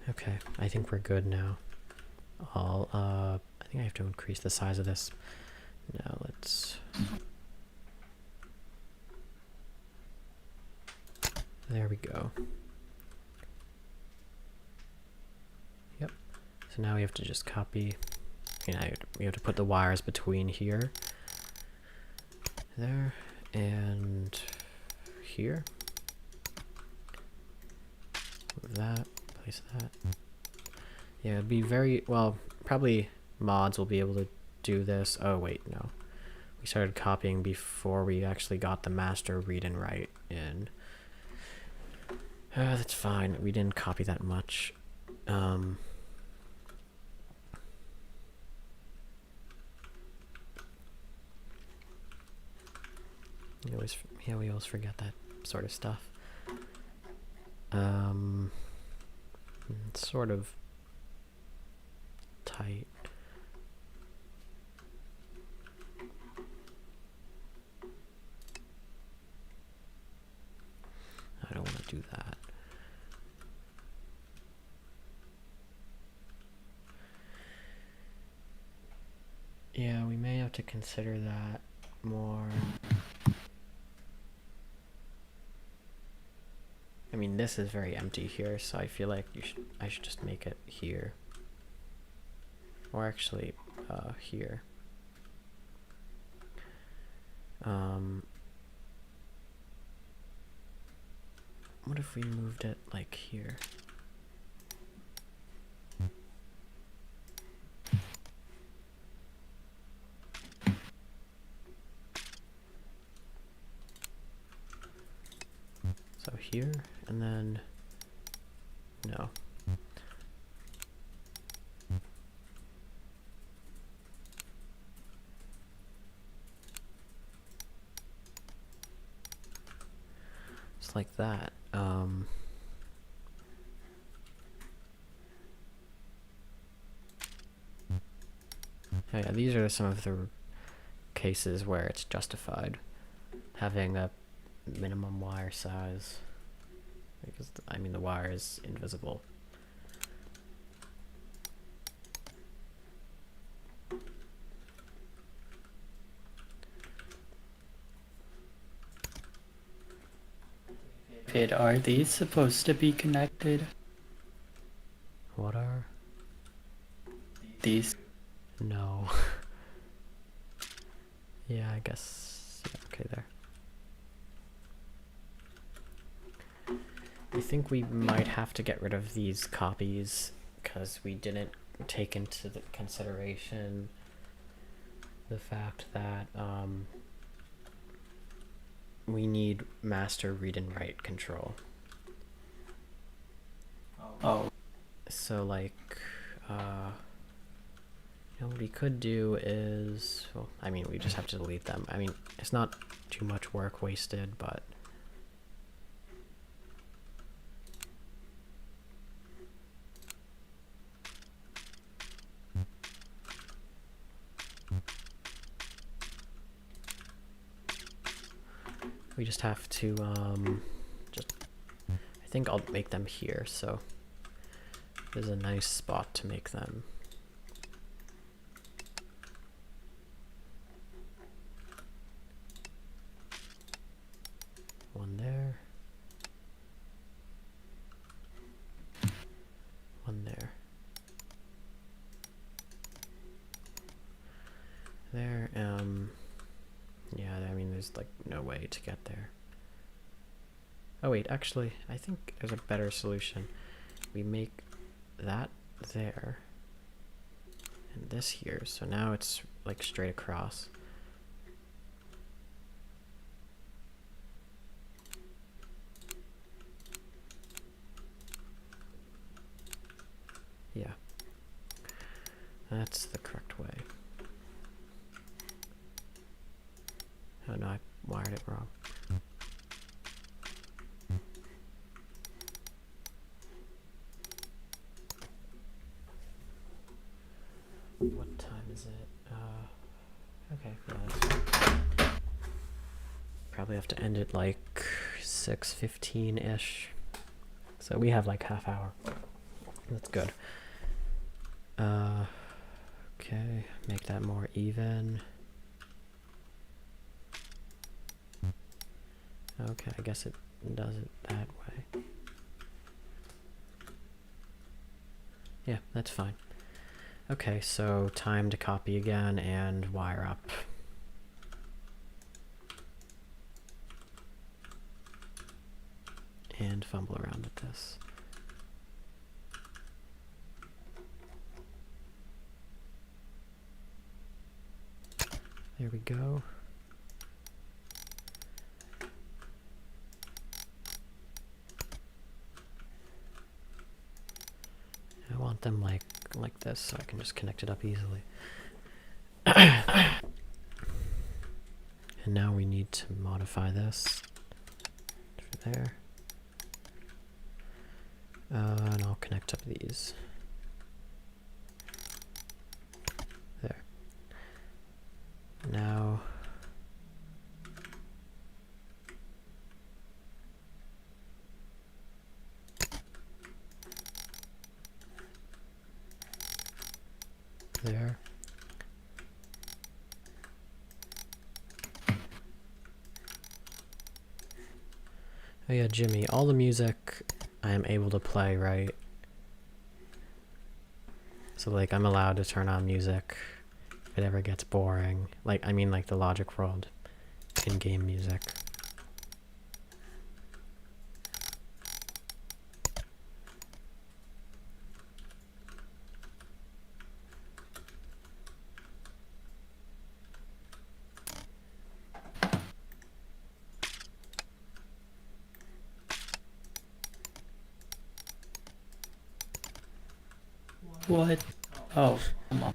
Okay, I think we're good now. I think I have to increase the size of this. Now let's... There we go. Yep. So now we have to just copy... You know, we have to put the wires between here, there, and here. Move that, place that. Yeah, it'd be very, well, probably mods will be able to do this. Oh, wait, no. We started copying before we actually got the master read and write in. That's fine. We didn't copy that much. We always forget that sort of stuff. It's sort of tight. I don't want to do that. Yeah, we may have to consider that more. I mean, this is very empty here, so I feel like I should just make it here. Or actually, here. What if we moved it like here? So here, and then, no. Just like that. Oh yeah, these are some of the cases where it's justified having a minimum wire size, because I mean the wire is invisible. David, are these supposed to be connected? What are? These? No. Yeah, I guess. Yeah, okay, there. I think we might have to get rid of these copies because we didn't take into the consideration the fact that we need master read and write control. Oh, So like, what we could do is, well, I mean, we just have to delete them. I mean, it's not too much work wasted, but we just have to, I think I'll make them here, so this is a nice spot to make them. One there. One there. There, yeah, I mean, there's like no way to get there. Oh wait, actually, I think there's a better solution. We make that there and this here, so now it's like straight across. Yeah, that's the correct way. Oh no, I wired it wrong. What time is it? Okay, yeah, that's fine. Probably have to end it like 6:15-ish. So we have like half hour. That's good. Okay, make that more even. Okay, I guess it does it that way. Yeah, that's fine. Okay, so time to copy again and wire up. And fumble around with this. There we go. I want them like this so I can just connect it up easily. And now we need to modify this for there. And I'll connect up these. There. Now there. Oh yeah, Jimmy, all the music I am able to play, right? So like I'm allowed to turn on music if it ever gets boring. Like I mean like the Logic World in-game music. what? Oh, come on.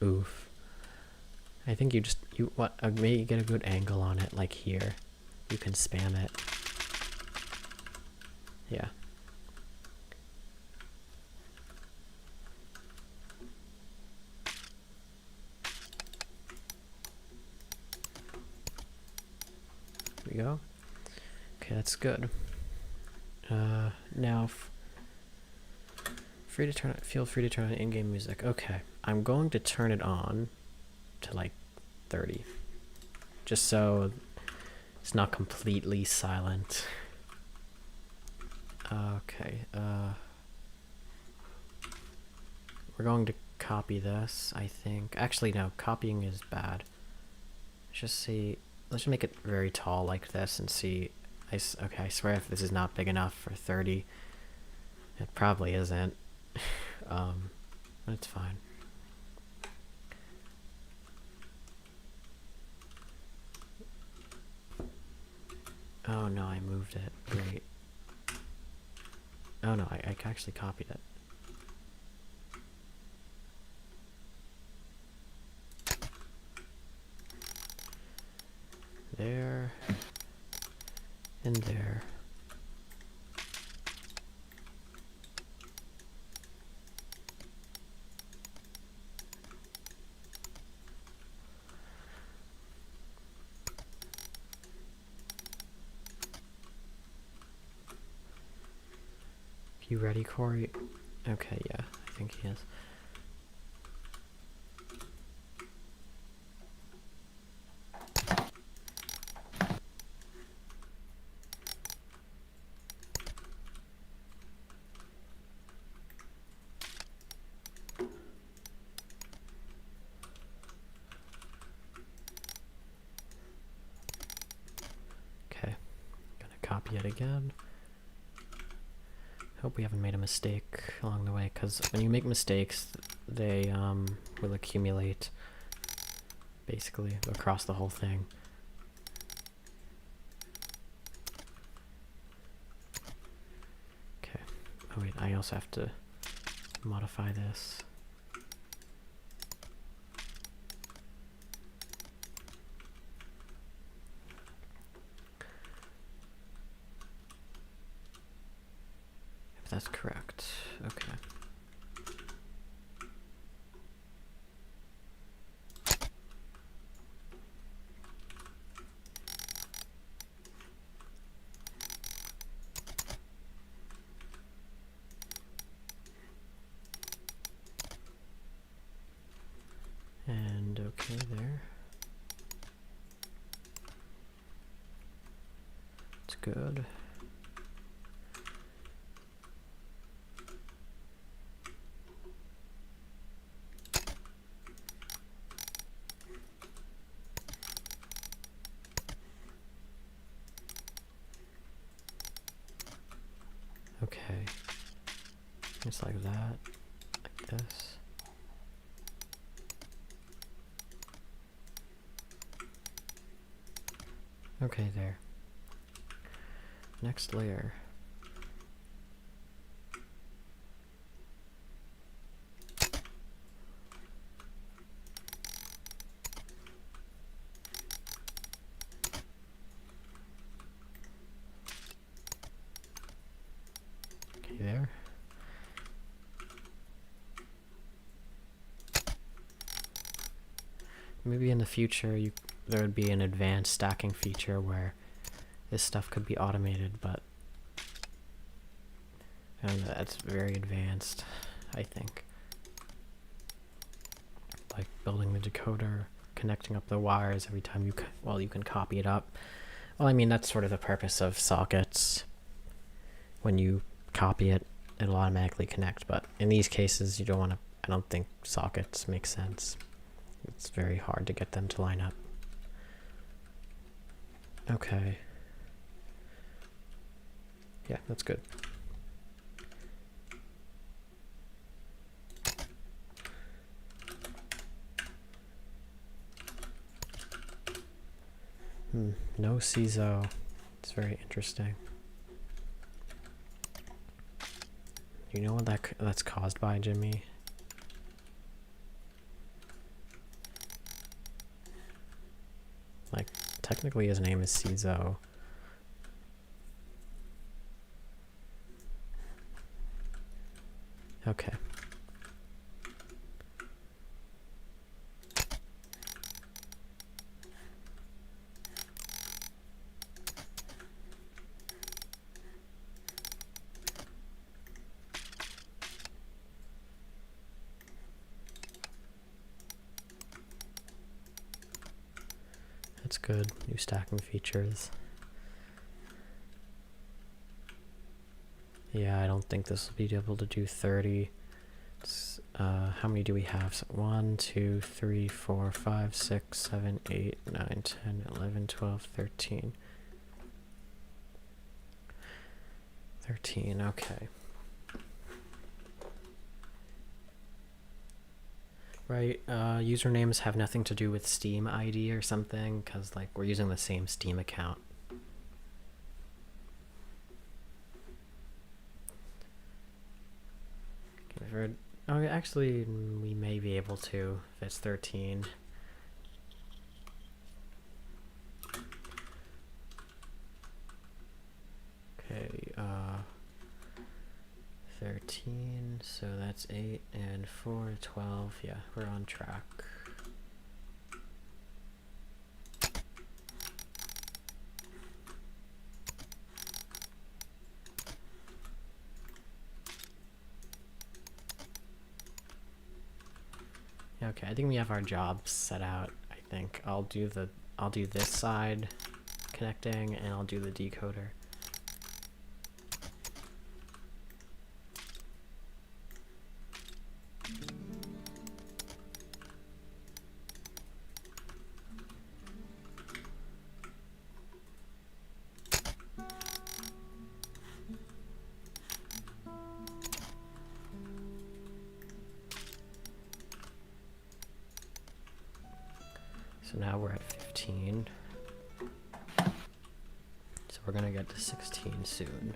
Oof. I think maybe get a good angle on it, like here. You can spam it. Yeah. we go. Okay, that's good. Now, feel free to turn on in-game music. Okay, I'm going to turn it on to like 30, just so it's not completely silent. Okay, we're going to copy this, I think. Actually, no, copying is bad. Let's just make it very tall like this and see. Okay, I swear if this is not big enough for 30, it probably isn't. But it's fine. Oh no, I moved it. Great. Oh no, I actually copied it. There. And there. You ready, Corey? Okay, yeah, I think he is. Okay, gonna copy it again. Hope we haven't made a mistake along the way, because when you make mistakes, they will accumulate basically across the whole thing. Okay. Oh wait, I also have to modify this. If that's correct. Okay. And okay there. It's good. Okay. Just like that. Like this. Okay, there. Next layer. Okay, there. Maybe in the future there would be an advanced stacking feature where this stuff could be automated, but I don't know, that's very advanced, I think. Like building the decoder, connecting up the wires every time you can copy it up. Well, I mean, that's sort of the purpose of sockets. When you copy it, it'll automatically connect, but in these cases you don't want to. I don't think sockets make sense. It's very hard to get them to line up. Okay. Yeah, that's good. No CISO. It's very interesting. You know what that's caused by, Jimmy? Like, technically his name is CISO. Okay. that's good. New stacking features. Yeah, I don't think this will be able to do 30. How many do we have? So 1, 2, 3, 4, 5, 6, 7, 8, 9, 10, 11, 12, 13. 13, okay. Right, usernames have nothing to do with Steam ID or something, because like we're using the same Steam account. Oh, actually, we may be able to if it's 13. Okay, 13, so that's 8 and 4, 12. Yeah, we're on track. Okay, I think we have our jobs set out. I think I'll do this side connecting, and I'll do the decoder. So now we're at 15. So we're gonna get to 16 soon.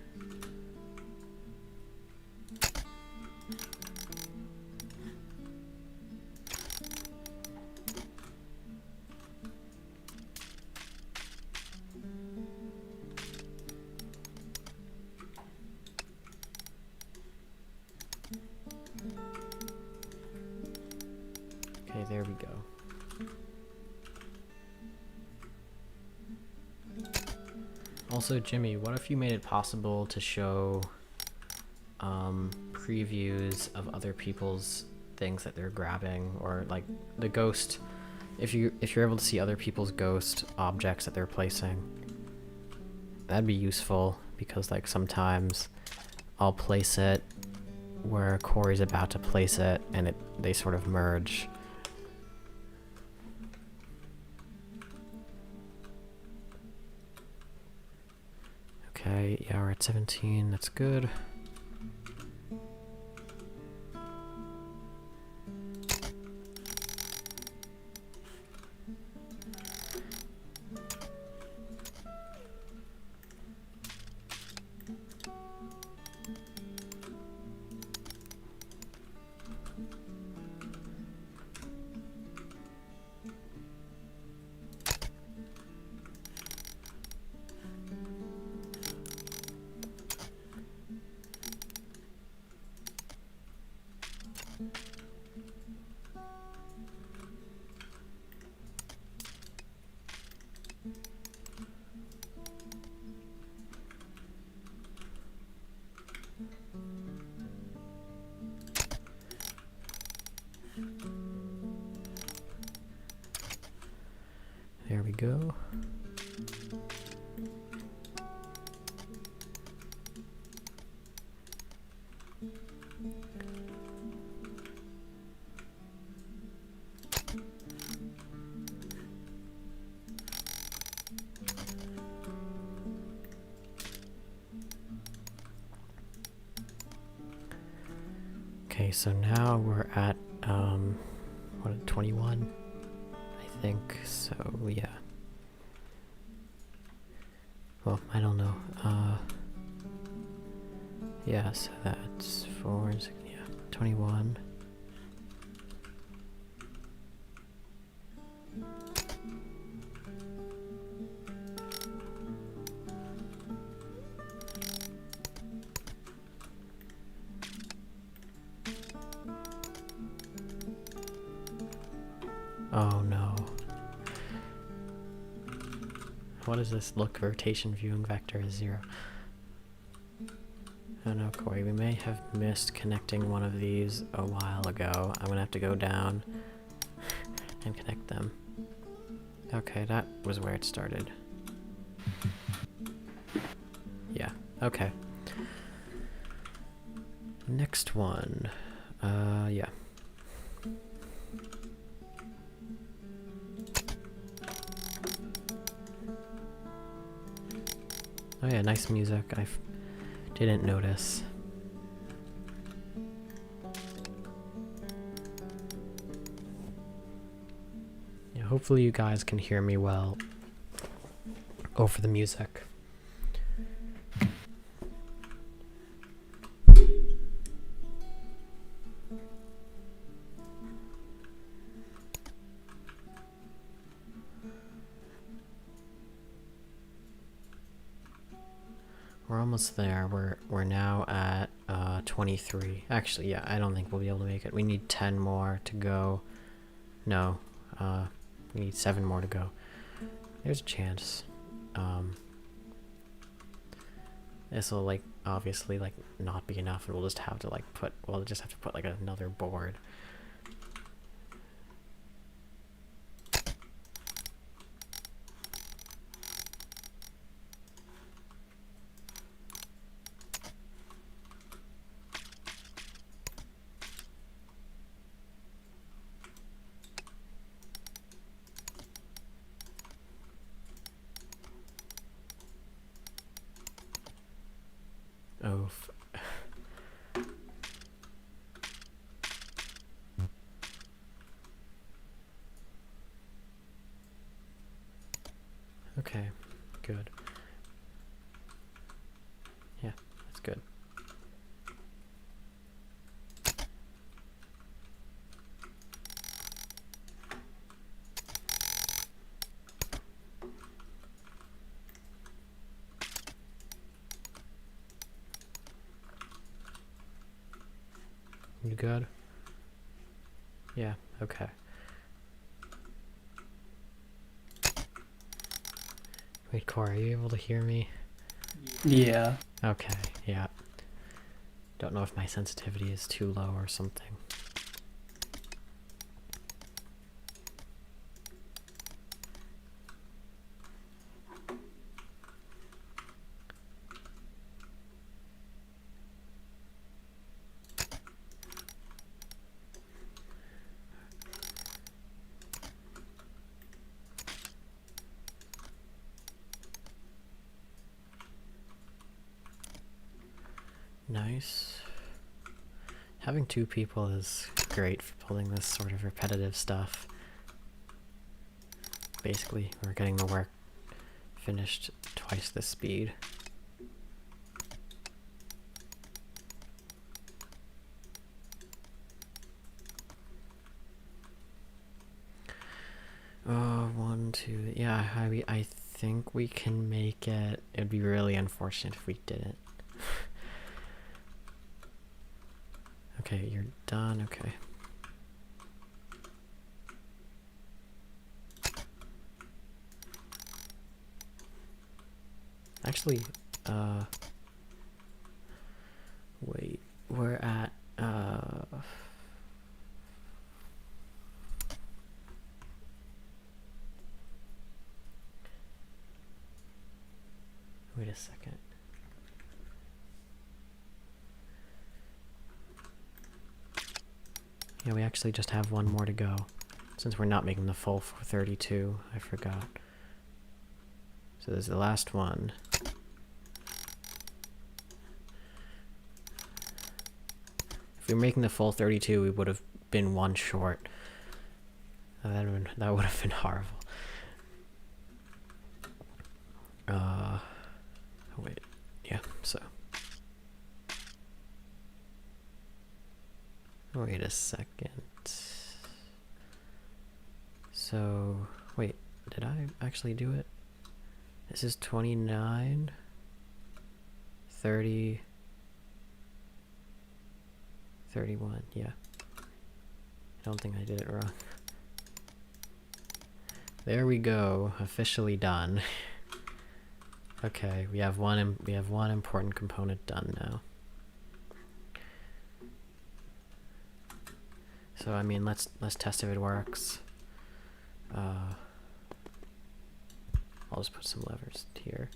Okay, there we go. Also, Jimmy, what if you made it possible to show previews of other people's things that they're grabbing, or like the ghost, if you're able to see other people's ghost objects that they're placing? That'd be useful, because like sometimes I'll place it where Corey's about to place it, and they sort of merge. Okay, yeah, we're at 17, that's good. There we go. Okay, so now we're at, what, 21? I think, so yeah. Well, I don't know, yeah, so that's 4, yeah, 21. Oh no. What is this? Look, rotation viewing vector is 0. Oh no, Corey, we may have missed connecting one of these a while ago. I'm gonna have to go down and connect them. Okay, that was where it started. Yeah, okay. Next one. Yeah. Oh yeah, nice music. Didn't notice. Yeah, hopefully you guys can hear me well over the music. We're almost there. We're now at 23. Actually, yeah, I don't think we'll be able to make it. We need 10 more to go. No, we need 7 more to go. There's a chance. This will like obviously like not be enough, and we'll just have to like we'll just have to put like another board. Oh. Okay, good. Yeah, that's good. You good? Yeah, okay. Wait, Cora, are you able to hear me? Yeah. Okay, yeah. Don't know if my sensitivity is too low or something. Nice. Having 2 people is great for pulling this sort of repetitive stuff. Basically, we're getting the work finished twice the speed. Oh, 1, 2, yeah, I think we can make it. It would be really unfortunate if we didn't. Okay, you're done, okay. Actually, wait, we're at, wait a second. Yeah, we actually just have 1 more to go. Since we're not making the full 32, I forgot. So there's the last one. If we were making the full 32, we would have been 1 short. That would have been horrible. Wait, yeah, so. Wait a second. So, wait, did I actually do it? This is 29, 30, 31, yeah. I don't think I did it wrong. There we go, officially done. Okay, we have one important component done now. So I mean, let's test if it works. I'll just put some levers here.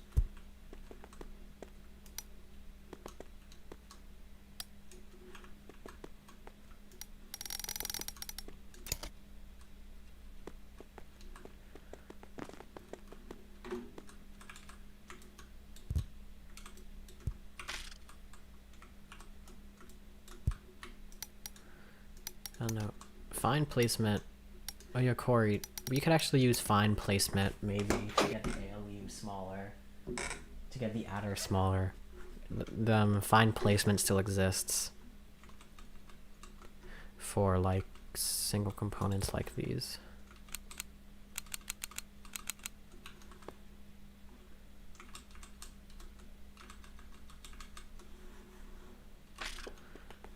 I don't know. Fine placement. Oh yeah, Corey, we could actually use fine placement maybe to get the ALU smaller, to get the adder smaller. The fine placement still exists for like single components like these.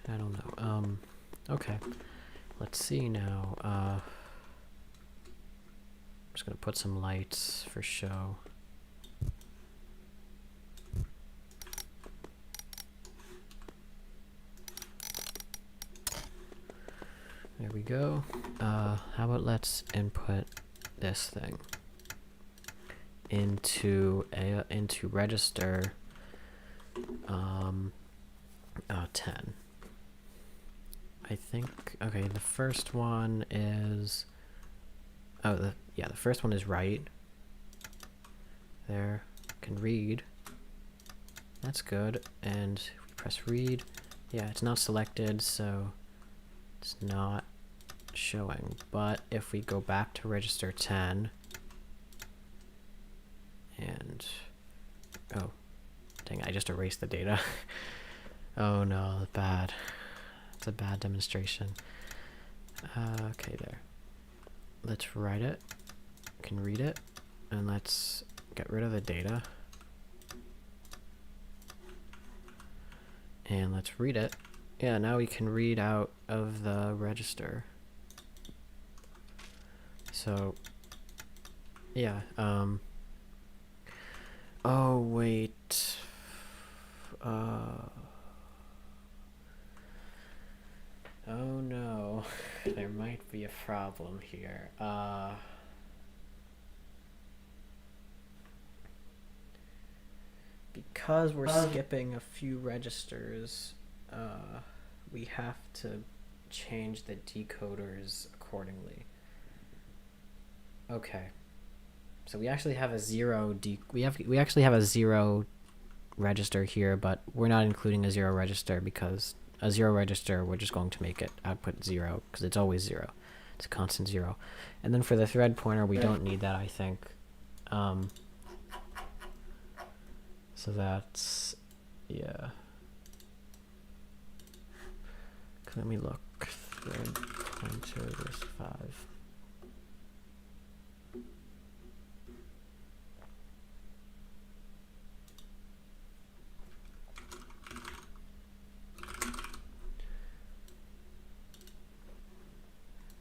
I don't know. Okay. Let's see now. I'm just gonna put some lights for show. There we go. How about let's input this thing into register 10. I think, okay, the first one is, the first one is right. There, can read. That's good. And if we press read, yeah, it's not selected, so it's not showing. But if we go back to register 10, and, oh, dang, I just erased the data. Oh no, bad. It's a bad demonstration. Okay, there. Let's write it. Can read it. And let's get rid of the data. And let's read it. Yeah, now we can read out of the register. So, yeah. Oh, wait. Oh no, there might be a problem here. Because we're skipping a few registers, we have to change the decoders accordingly. Okay. So we actually have a we actually have a 0 register here, but we're not including a 0 register because a 0 register, we're just going to make it output 0 because it's always 0. It's a constant 0. And then for the thread pointer, we don't need that, I think. So that's, yeah. Let me look. Thread pointer verse 5.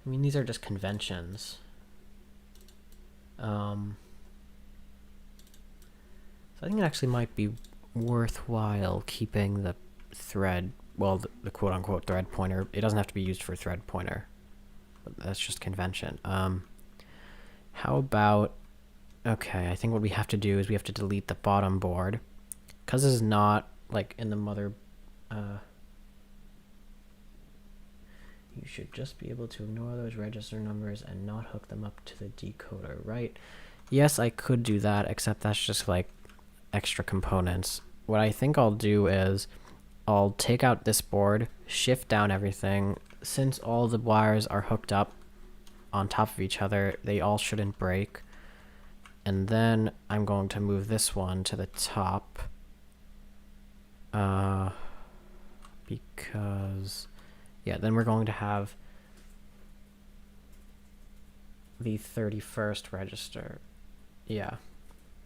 I mean, these are just conventions. So I think it actually might be worthwhile keeping the thread, well, the quote-unquote thread pointer. It doesn't have to be used for thread pointer. But that's just convention. How about, okay, I think what we have to do is we have to delete the bottom board. Because this is not, like, in the mother... you should just be able to ignore those register numbers and not hook them up to the decoder, right? Yes, I could do that, except that's just like extra components. What I think I'll do is I'll take out this board, shift down everything. Since all the wires are hooked up on top of each other, they all shouldn't break. And then I'm going to move this one to the top. Because... yeah, then we're going to have the 31st register. Yeah.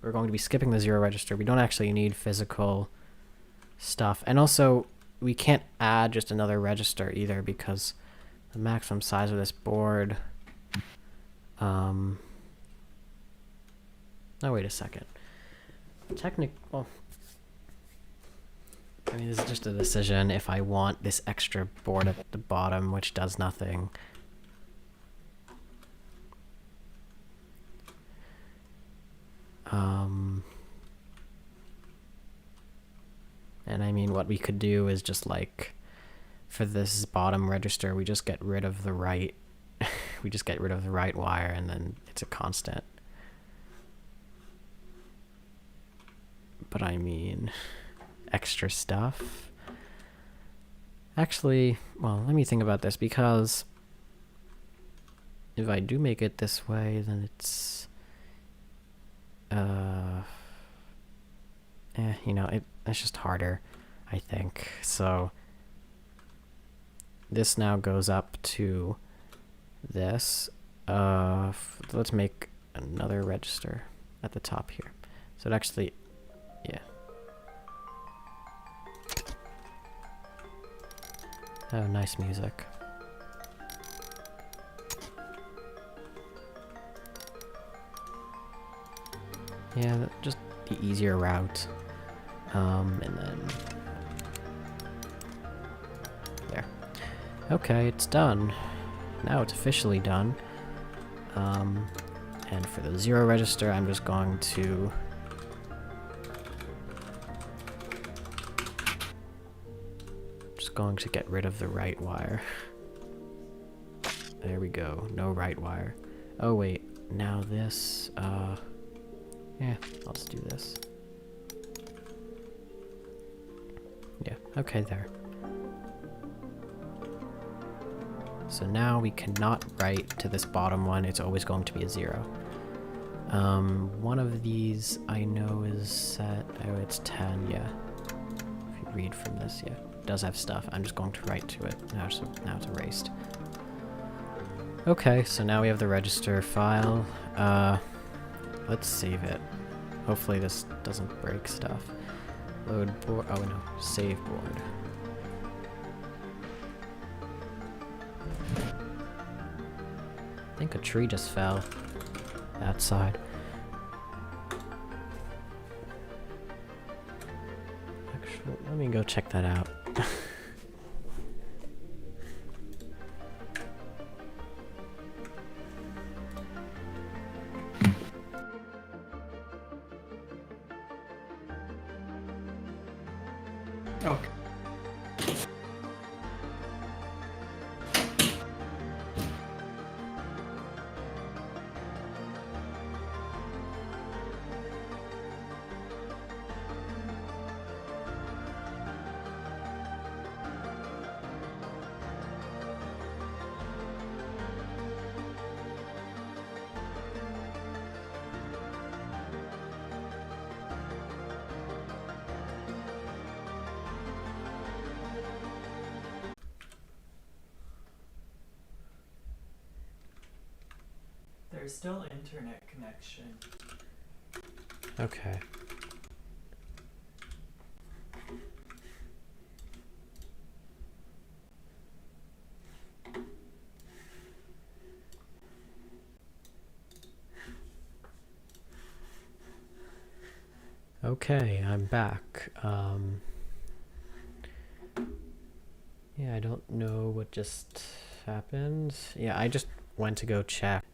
We're going to be skipping the 0 register. We don't actually need physical stuff. And also, we can't add just another register either because the maximum size of this board... oh, wait a second. Well, I mean, this is just a decision if I want this extra board at the bottom, which does nothing. And I mean, what we could do is just like, for this bottom register, we just get rid of the right, we just get rid of the right wire, and then it's a constant. But I mean, extra stuff. Actually, well, let me think about this, because if I do make it this way, then it's, you know, it's just harder, I think. So this now goes up to this. Let's make another register at the top here. So it actually, yeah. Oh, nice music. Yeah, just the easier route. And then there. Okay, it's done. Now it's officially done. And for the 0 register, I'm just going to get rid of the right wire. There we go. No right wire. Oh wait, now this, yeah, I'll just do this. Yeah, okay, there. So now we cannot write to this bottom one, it's always going to be a 0. One of these I know is set, oh, it's 10, yeah. If you read from this, yeah, it does have stuff. I'm just going to write to it. Now it's erased. Okay, so now we have the register file. Let's save it. Hopefully this doesn't break stuff. Load board, oh no, save board. I think a tree just fell outside. Actually, let me go check that out. Okay. There's still internet connection. Okay. Okay, I'm back. Yeah, I don't know what just happened. Yeah, I just went to go check.